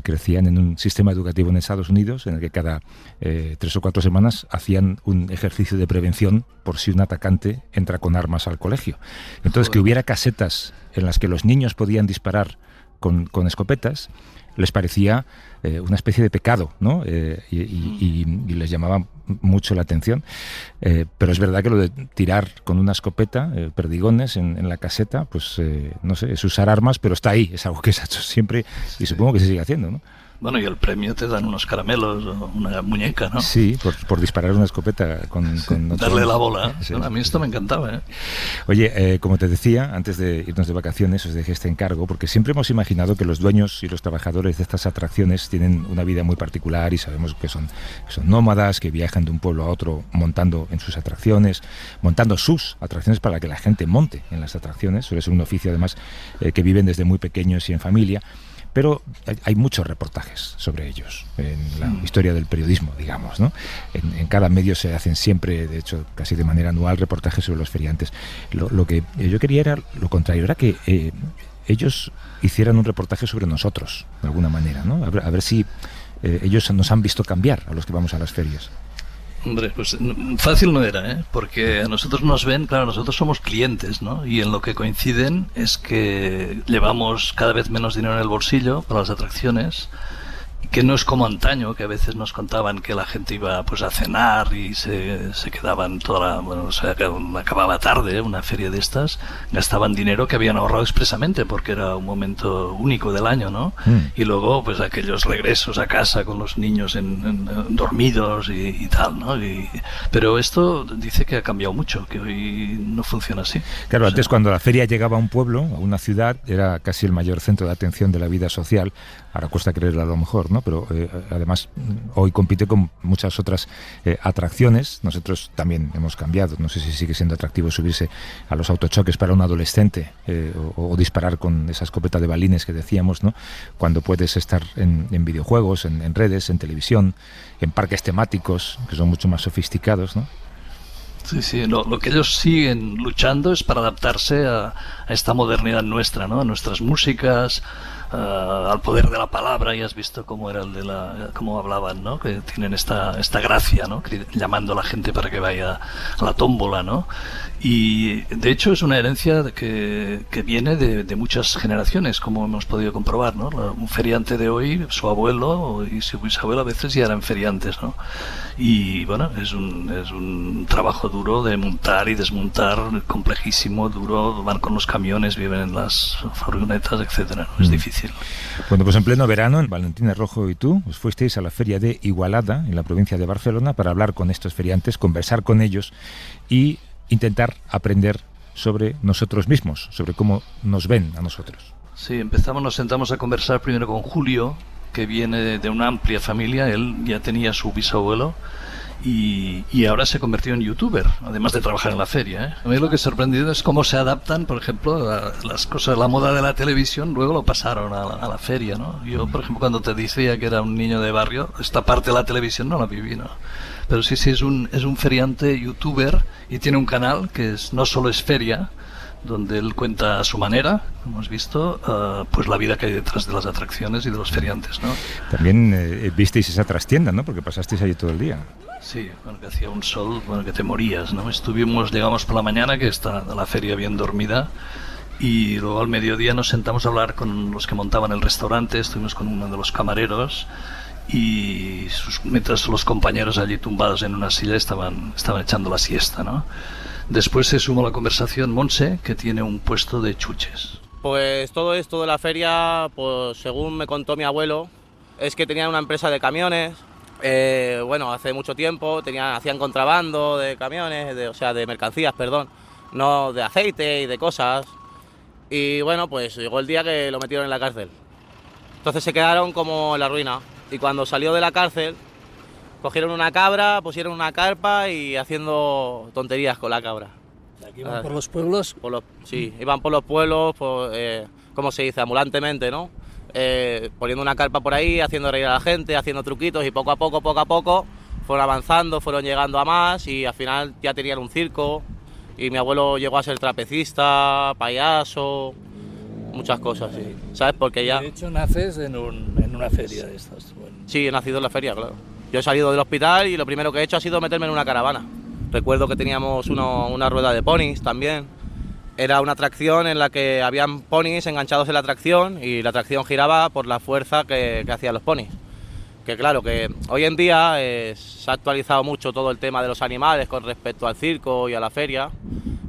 crecían en un sistema educativo en Estados Unidos en el que cada 3 o 4 semanas hacían un ejercicio de prevención por si un atacante entra con armas al colegio. Entonces, que hubiera casetas en las que los niños podían disparar con escopetas, les parecía una especie de pecado, ¿no? Y les llamaba mucho la atención. Pero es verdad que lo de tirar con una escopeta, perdigones en la caseta, pues no sé, es usar armas, pero está ahí, es algo que se ha hecho siempre y supongo que se sigue haciendo, ¿no? Bueno, y el premio te dan unos caramelos o una muñeca, ¿no? Sí, por disparar una escopeta con darle la bola. Sí, bueno, a mí esto me encantaba, ¿eh? Oye, como te decía, antes de irnos de vacaciones os dejé este encargo, porque siempre hemos imaginado que los dueños y los trabajadores de estas atracciones tienen una vida muy particular y sabemos que son nómadas, que viajan de un pueblo a otro montando en sus atracciones, montando sus atracciones para que la gente monte en las atracciones. Suele ser un oficio, además, que viven desde muy pequeños y en familia. Pero hay muchos reportajes sobre ellos en la historia del periodismo, digamos, ¿no? En cada medio se hacen siempre, de hecho, casi de manera anual, reportajes sobre los feriantes. Lo que yo quería era lo contrario, era que ellos hicieran un reportaje sobre nosotros, de alguna manera, ¿no? A ver si ellos nos han visto cambiar a los que vamos a las ferias. Hombre, pues fácil no era, ¿eh? Porque a nosotros nos ven, claro, nosotros somos clientes, ¿no? Y en lo que coinciden es que llevamos cada vez menos dinero en el bolsillo para las atracciones, que no es como antaño, que a veces nos contaban que la gente iba pues a cenar y se quedaban acababa tarde, una feria de estas, gastaban dinero que habían ahorrado expresamente porque era un momento único del año, ¿no? Y luego pues aquellos regresos a casa con los niños dormidos y tal, ¿no? Pero esto dice que ha cambiado mucho, que hoy no funciona así. Claro, antes cuando la feria llegaba a un pueblo, a una ciudad, era casi el mayor centro de atención de la vida social. Ahora cuesta creerlo a lo mejor, ¿no? Pero además hoy compite con muchas otras atracciones. Nosotros también hemos cambiado. No sé si sigue siendo atractivo subirse a los autochoques para un adolescente o disparar con esa escopeta de balines que decíamos, ¿no? Cuando puedes estar en videojuegos, en redes, en televisión, en parques temáticos que son mucho más sofisticados, ¿no? Sí, lo que ellos siguen luchando es para adaptarse a esta modernidad nuestra, ¿no? A nuestras músicas, al poder de la palabra. Y has visto cómo era cómo hablaban, ¿no? Que tienen esta gracia, ¿no? Llamando a la gente para que vaya a la tómbola, ¿no? Y de hecho es una herencia que viene de muchas generaciones, como hemos podido comprobar, ¿no? Un feriante de hoy, su abuelo y su bisabuelo a veces ya eran feriantes, ¿no? Y bueno, es un trabajo duro de montar y desmontar, complejísimo, duro. Van con los camiones, viven en las furgonetas, etcétera, ¿no? Es difícil. Bueno, pues en pleno verano, Valentina Rojo y tú os fuisteis a la feria de Igualada, en la provincia de Barcelona, para hablar con estos feriantes, conversar con ellos y intentar aprender sobre nosotros mismos, sobre cómo nos ven a nosotros. Sí, nos sentamos a conversar primero con Julio, que viene de una amplia familia. Él ya tenía su bisabuelo y ahora se convirtió en youtuber, además de trabajar en la feria, ¿eh? A mí lo que es sorprendido es cómo se adaptan, por ejemplo, a las cosas, la moda de la televisión, luego lo pasaron a la feria, ¿no? Yo, por ejemplo, cuando te decía que era un niño de barrio, esta parte de la televisión no la viví, ¿no? Pero sí, es un feriante youtuber y tiene un canal que no solo es feria, donde él cuenta a su manera, como hemos visto, pues la vida que hay detrás de las atracciones y de los feriantes, ¿no? También visteis esa trastienda, ¿no? Porque pasasteis allí todo el día. Sí, bueno, que hacía un sol, bueno, que te morías, ¿no? Llegamos por la mañana, que está la feria bien dormida, y luego al mediodía nos sentamos a hablar con los que montaban el restaurante, estuvimos con uno de los camareros, y mientras los compañeros allí tumbados en una silla estaban echando la siesta, ¿no? Después se sumó a la conversación Montse, que tiene un puesto de chuches. Pues todo esto de la feria, pues según me contó mi abuelo, es que tenían una empresa de camiones. Bueno, hace mucho tiempo hacían contrabando de camiones, de mercancías, perdón, no de aceite y de cosas. Y bueno, pues llegó el día que lo metieron en la cárcel. Entonces se quedaron como en la ruina. Y cuando salió de la cárcel, cogieron una cabra, pusieron una carpa y haciendo tonterías con la cabra. ¿Aquí iban por los pueblos? Sí, iban por los pueblos, ¿cómo se dice? Ambulantemente, ¿no? Poniendo una carpa por ahí, haciendo reír a la gente, haciendo truquitos y poco a poco fueron avanzando, fueron llegando a más y al final ya tenían un circo y mi abuelo llegó a ser trapecista, payaso, muchas cosas, sí. ¿Sabes? Porque ya... De hecho naces en una feria de estas. Bueno. Sí, he nacido en la feria, claro. Yo he salido del hospital y lo primero que he hecho ha sido meterme en una caravana. Recuerdo que teníamos una rueda de ponis también. Era una atracción en la que habían ponis enganchados en la atracción y la atracción giraba por la fuerza que hacían los ponis. Que claro, que hoy en día se ha actualizado mucho todo el tema de los animales con respecto al circo y a la feria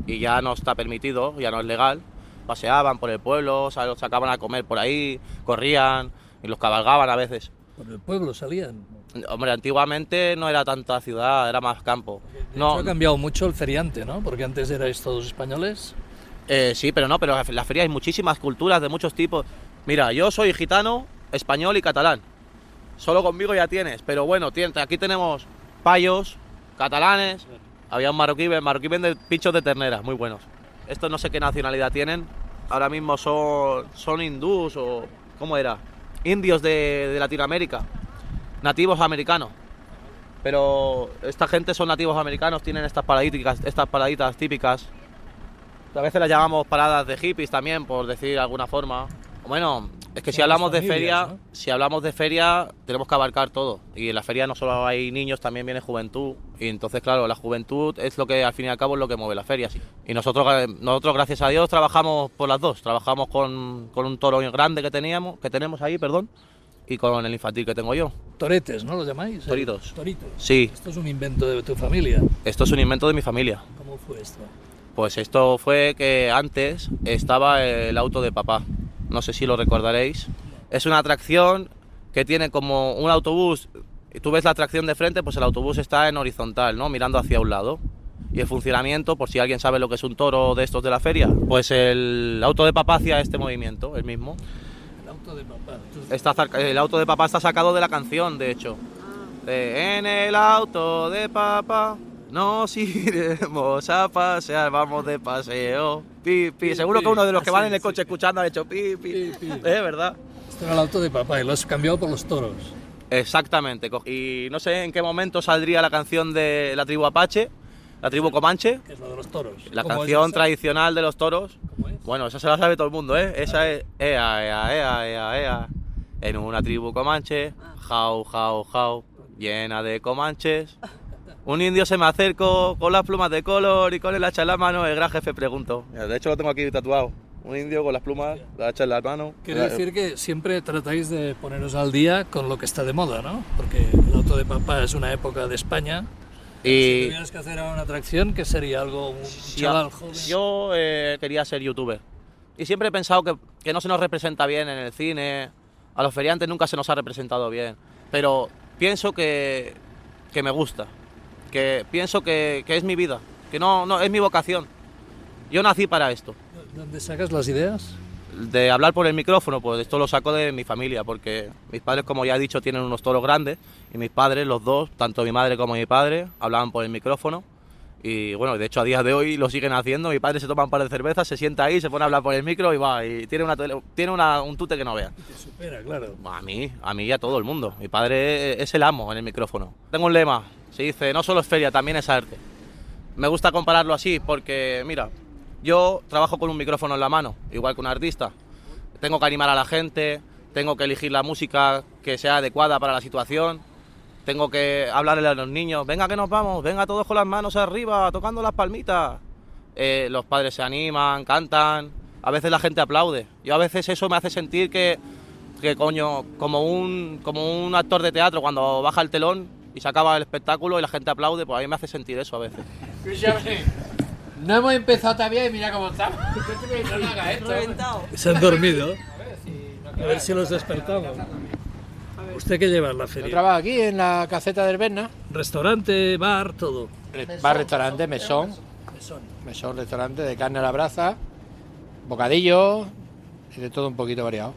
y ya no está permitido, ya no es legal. Paseaban por el pueblo, los sacaban a comer por ahí, corrían y los cabalgaban a veces. ¿Por el pueblo salían? Hombre, antiguamente no era tanta ciudad, era más campo. De hecho, ha cambiado mucho el feriante, ¿no? Porque antes erais todos españoles. Sí, pero no, pero en la feria hay muchísimas culturas de muchos tipos. Mira, yo soy gitano, español y catalán. Solo conmigo ya tienes, pero bueno, aquí tenemos payos, catalanes, había un marroquí vende pinchos de ternera, muy buenos. Estos no sé qué nacionalidad tienen, ahora mismo son hindús o... ¿cómo era? Indios de Latinoamérica, nativos americanos. Pero esta gente son nativos americanos, tienen estas paraditas típicas. A veces las llamamos paradas de hippies también, por decir de alguna forma. Bueno, es que si hablamos de feria, tenemos que abarcar todo. Y en la feria no solo hay niños, también viene juventud. Y entonces, claro, la juventud es lo que al fin y al cabo es lo que mueve la feria. Sí. Y nosotros, gracias a Dios, trabajamos por las dos. Trabajamos con un toro grande que tenemos ahí, y con el infantil que tengo yo. Toretes, ¿no lo llamáis? Toritos. Toritos. Sí. Esto es un invento de tu familia. Esto es un invento de mi familia. ¿Cómo fue esto? Pues esto fue que antes estaba el auto de papá. No sé si lo recordaréis. Es una atracción que tiene como un autobús. Y tú ves la atracción de frente, pues el autobús está en horizontal, ¿no? Mirando hacia un lado. Y el funcionamiento, por si alguien sabe lo que es un toro de estos de la feria, pues el auto de papá hacía este movimiento, el mismo. El auto de papá. El auto de papá está sacado de la canción, de hecho. En el auto de papá nos iremos a pasear, vamos de paseo. Pi, pi. Seguro que uno de los que van en el coche escuchando ha hecho pi, pi. ¿Verdad? Esto era el auto de papá y lo has cambiado por los toros. Exactamente. Y no sé en qué momento saldría la canción de la tribu Apache, la tribu Comanche. Que es la de los toros. La canción tradicional de los toros. ¿Cómo es? Bueno, esa se la sabe todo el mundo, ¿eh? Esa es ea, ea, ea, ea, ea. En una tribu Comanche, jau, jau, jau, llena de comanches. Un indio se me acercó con las plumas de color y con el hacha en la mano, el gran jefe preguntó. De hecho lo tengo aquí tatuado. Un indio con las plumas, la hacha en la mano. Quiere decir que siempre tratáis de poneros al día con lo que está de moda, ¿no? Porque el auto de papá es una época de España. Si tuvieras que hacer una atracción, ¿qué sería? ¿Algo, un chaval joven? Yo quería ser youtuber. Y siempre he pensado que no se nos representa bien en el cine. A los feriantes nunca se nos ha representado bien. Pero pienso que me gusta. Que pienso que es mi vida. Que no es mi vocación. Yo nací para esto. ¿Dónde sacas las ideas? de hablar por el micrófono, pues esto lo saco de mi familia, porque mis padres, como ya he dicho, tienen unos toros grandes y mis padres, los dos, tanto mi madre como mi padre, hablaban por el micrófono y bueno, de hecho a día de hoy lo siguen haciendo. Mi padre se toma un par de cervezas, se sienta ahí, se pone a hablar por el micro y va, y tiene un tute que no veas. Te supera, claro. A mí y a todo el mundo. Mi padre es el amo en el micrófono. Tengo un lema, se dice, no solo es feria, también es arte. Me gusta compararlo así porque, mira, yo trabajo con un micrófono en la mano, igual que un artista. Tengo que animar a la gente, tengo que elegir la música que sea adecuada para la situación, tengo que hablarle a los niños, venga que nos vamos, venga todos con las manos arriba, tocando las palmitas. Los padres se animan, cantan, a veces la gente aplaude. Yo a veces eso me hace sentir que coño, como un actor de teatro cuando baja el telón y se acaba el espectáculo y la gente aplaude, pues a mí me hace sentir eso a veces. No hemos empezado todavía y mira cómo estamos. Se han dormido. A ver si los despertamos. ¿Usted qué lleva en la feria? Yo trabajo aquí en la caseta del Berna. Restaurante, bar, todo. Bar, restaurante, mesón. Mesón, restaurante de carne a la brasa, bocadillo y de todo un poquito variado.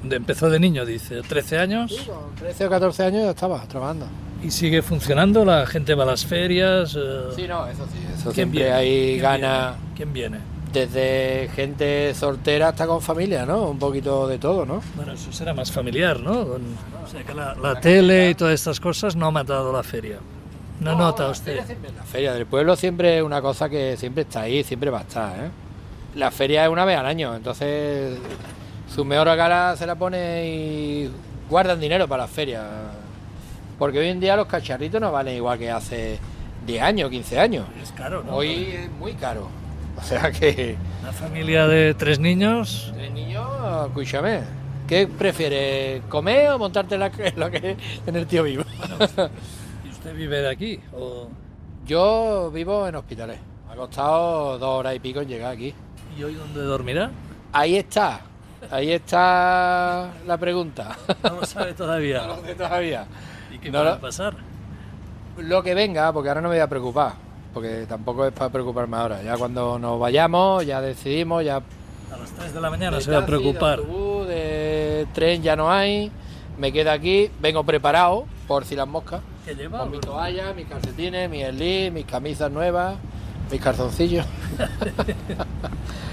Empezó de niño, dice, 13 años. Sí, con 13 o 14 años ya estaba trabajando. ¿Y sigue funcionando? ¿La gente va a las ferias? Sí, no, eso sí. Eso ¿Quién siempre viene? hay ganas. ¿Quién viene? Desde gente soltera hasta con familia, ¿no? Un poquito de todo, ¿no? Bueno, eso será más familiar, ¿no? O sea, que la tele y todas estas cosas no ha matado la feria. ¿No nota usted? La feria del pueblo siempre es una cosa que siempre está ahí, siempre va a estar, ¿eh? La feria es una vez al año, entonces su mejor cara se la pone y guardan dinero para las ferias. Porque hoy en día los cacharritos no valen igual que hace 10 años, 15 años. Es caro, ¿no? Hoy es muy caro. O sea que... Una familia de 3 niños... 3 niños, escúchame. ¿Qué prefieres, comer o montarte en el tío vivo? Bueno, ¿y usted vive de aquí? ¿O? Yo vivo en Hospitales. Me ha costado 2 horas y pico en llegar aquí. ¿Y hoy dónde dormirá? Ahí está la pregunta. No lo sabe todavía. No lo sé todavía. ¿Y qué va a pasar? Lo que venga, porque ahora no me voy a preocupar. Porque tampoco es para preocuparme ahora. Ya cuando nos vayamos, ya decidimos, ya... A las 3 de la mañana se va a preocupar. De autobús, de tren ya no hay. Me quedo aquí, vengo preparado, por si las moscas. ¿Qué lleva? Con mi toalla, mis calcetines, mi slip, mis camisas nuevas, mis calzoncillos.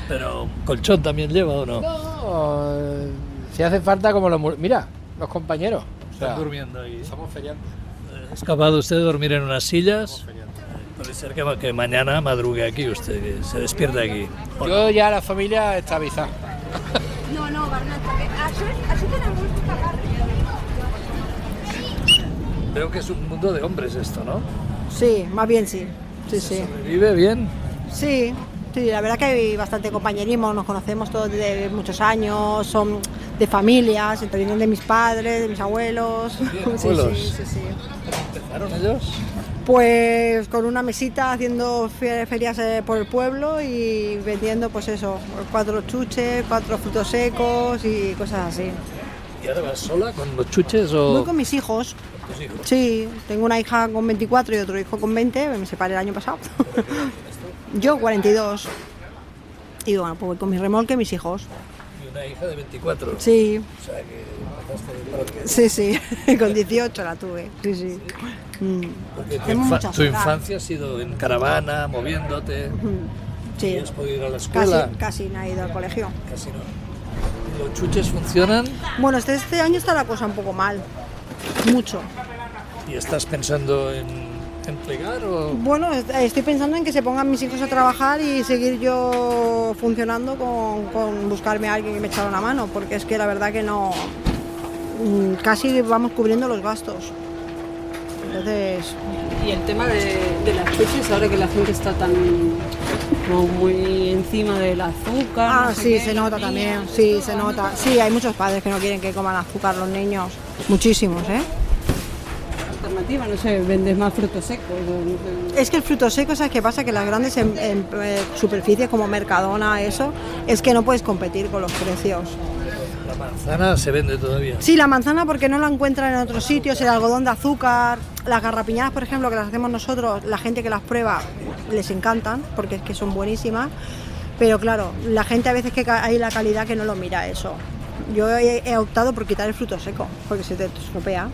Pero colchón también lleva ¿o no? No, si hace falta como mira, los compañeros. Están durmiendo ahí. Somos feriantes. ¿Es capaz usted de dormir en unas sillas? Puede ser que mañana madrugue aquí usted, que se despierte aquí. Yo ya la familia está avisada. No, Bernat, así tenemos que pagar. Veo que es un mundo de hombres esto, ¿no? Sí, más bien sí. Sí. ¿Sobrevive bien? Sí, la verdad que hay bastante compañerismo, nos conocemos todos desde muchos años, son de familias, entonces vienen de mis padres, de mis abuelos. Sí. ¿Cómo empezaron ellos? Pues con una mesita haciendo ferias por el pueblo y vendiendo pues eso, 4 chuches, 4 frutos secos y cosas así. ¿Y ahora vas sola con los chuches o...? Voy con mis hijos. ¿Tus hijos? Sí, tengo una hija con 24 y otro hijo con 20, me separé el año pasado. Yo 42. Y bueno, pues voy con mi remolque y mis hijos. Y una hija de 24. Sí. O sea que mataste de parque. Sí, con 18 la tuve. Sí. Porque tu infancia ha sido en caravana, moviéndote. Sí. ¿Has podido ir a la escuela? Casi no he ido al colegio. Casi no. ¿Los chuches funcionan? Bueno, este año está la cosa un poco mal. Mucho. ¿Y estás pensando en plegar o...? Bueno, estoy pensando en que se pongan mis hijos a trabajar y seguir yo funcionando con buscarme a alguien que me echara una mano, porque es que la verdad que no... Casi vamos cubriendo los gastos. Entonces... Y el tema de las chuches, ahora que la gente está tan como muy encima del azúcar. No sé sí, se nota también, sí, se nota. Sí, hay muchos padres que no quieren que coman azúcar los niños, muchísimos, ¿eh? Alternativa, no sé, vendes más frutos secos. No sé. Es que el fruto seco, ¿sabes qué pasa? Que las grandes superficies como Mercadona, eso, es que no puedes competir con los precios. ¿La manzana se vende todavía? Sí, la manzana porque no la encuentran en otros sitios, el algodón de azúcar, las garrapiñadas, por ejemplo, que las hacemos nosotros, la gente que las prueba les encantan porque es que son buenísimas. Pero claro, la gente a veces que hay la calidad que no lo mira eso. Yo he optado por quitar el fruto seco, porque se te estropea.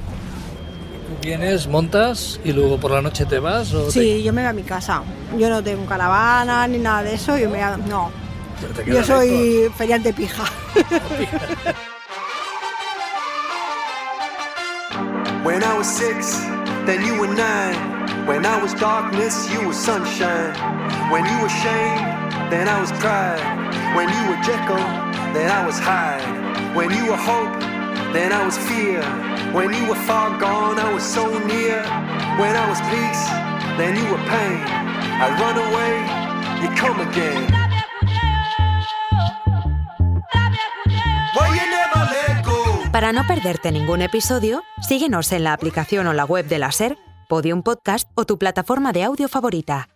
¿Vienes, montas y luego por la noche te vas? ¿O Sí, yo me voy a mi casa. Yo no tengo caravana ni nada de eso. No. Yo soy feriante pija. When I was 6, then you were 9. When I was darkness, you were sunshine. When you were shame, then I was pride. When you were Jekyll, then I was Hyde. When you were hope, then I was fear. When you were far gone, I was so near. When I was peace, then you were pain. I run away, you come again. Well, you never let go. Para no perderte ningún episodio, síguenos en la aplicación o la web de la SER, Podium Podcast o tu plataforma de audio favorita.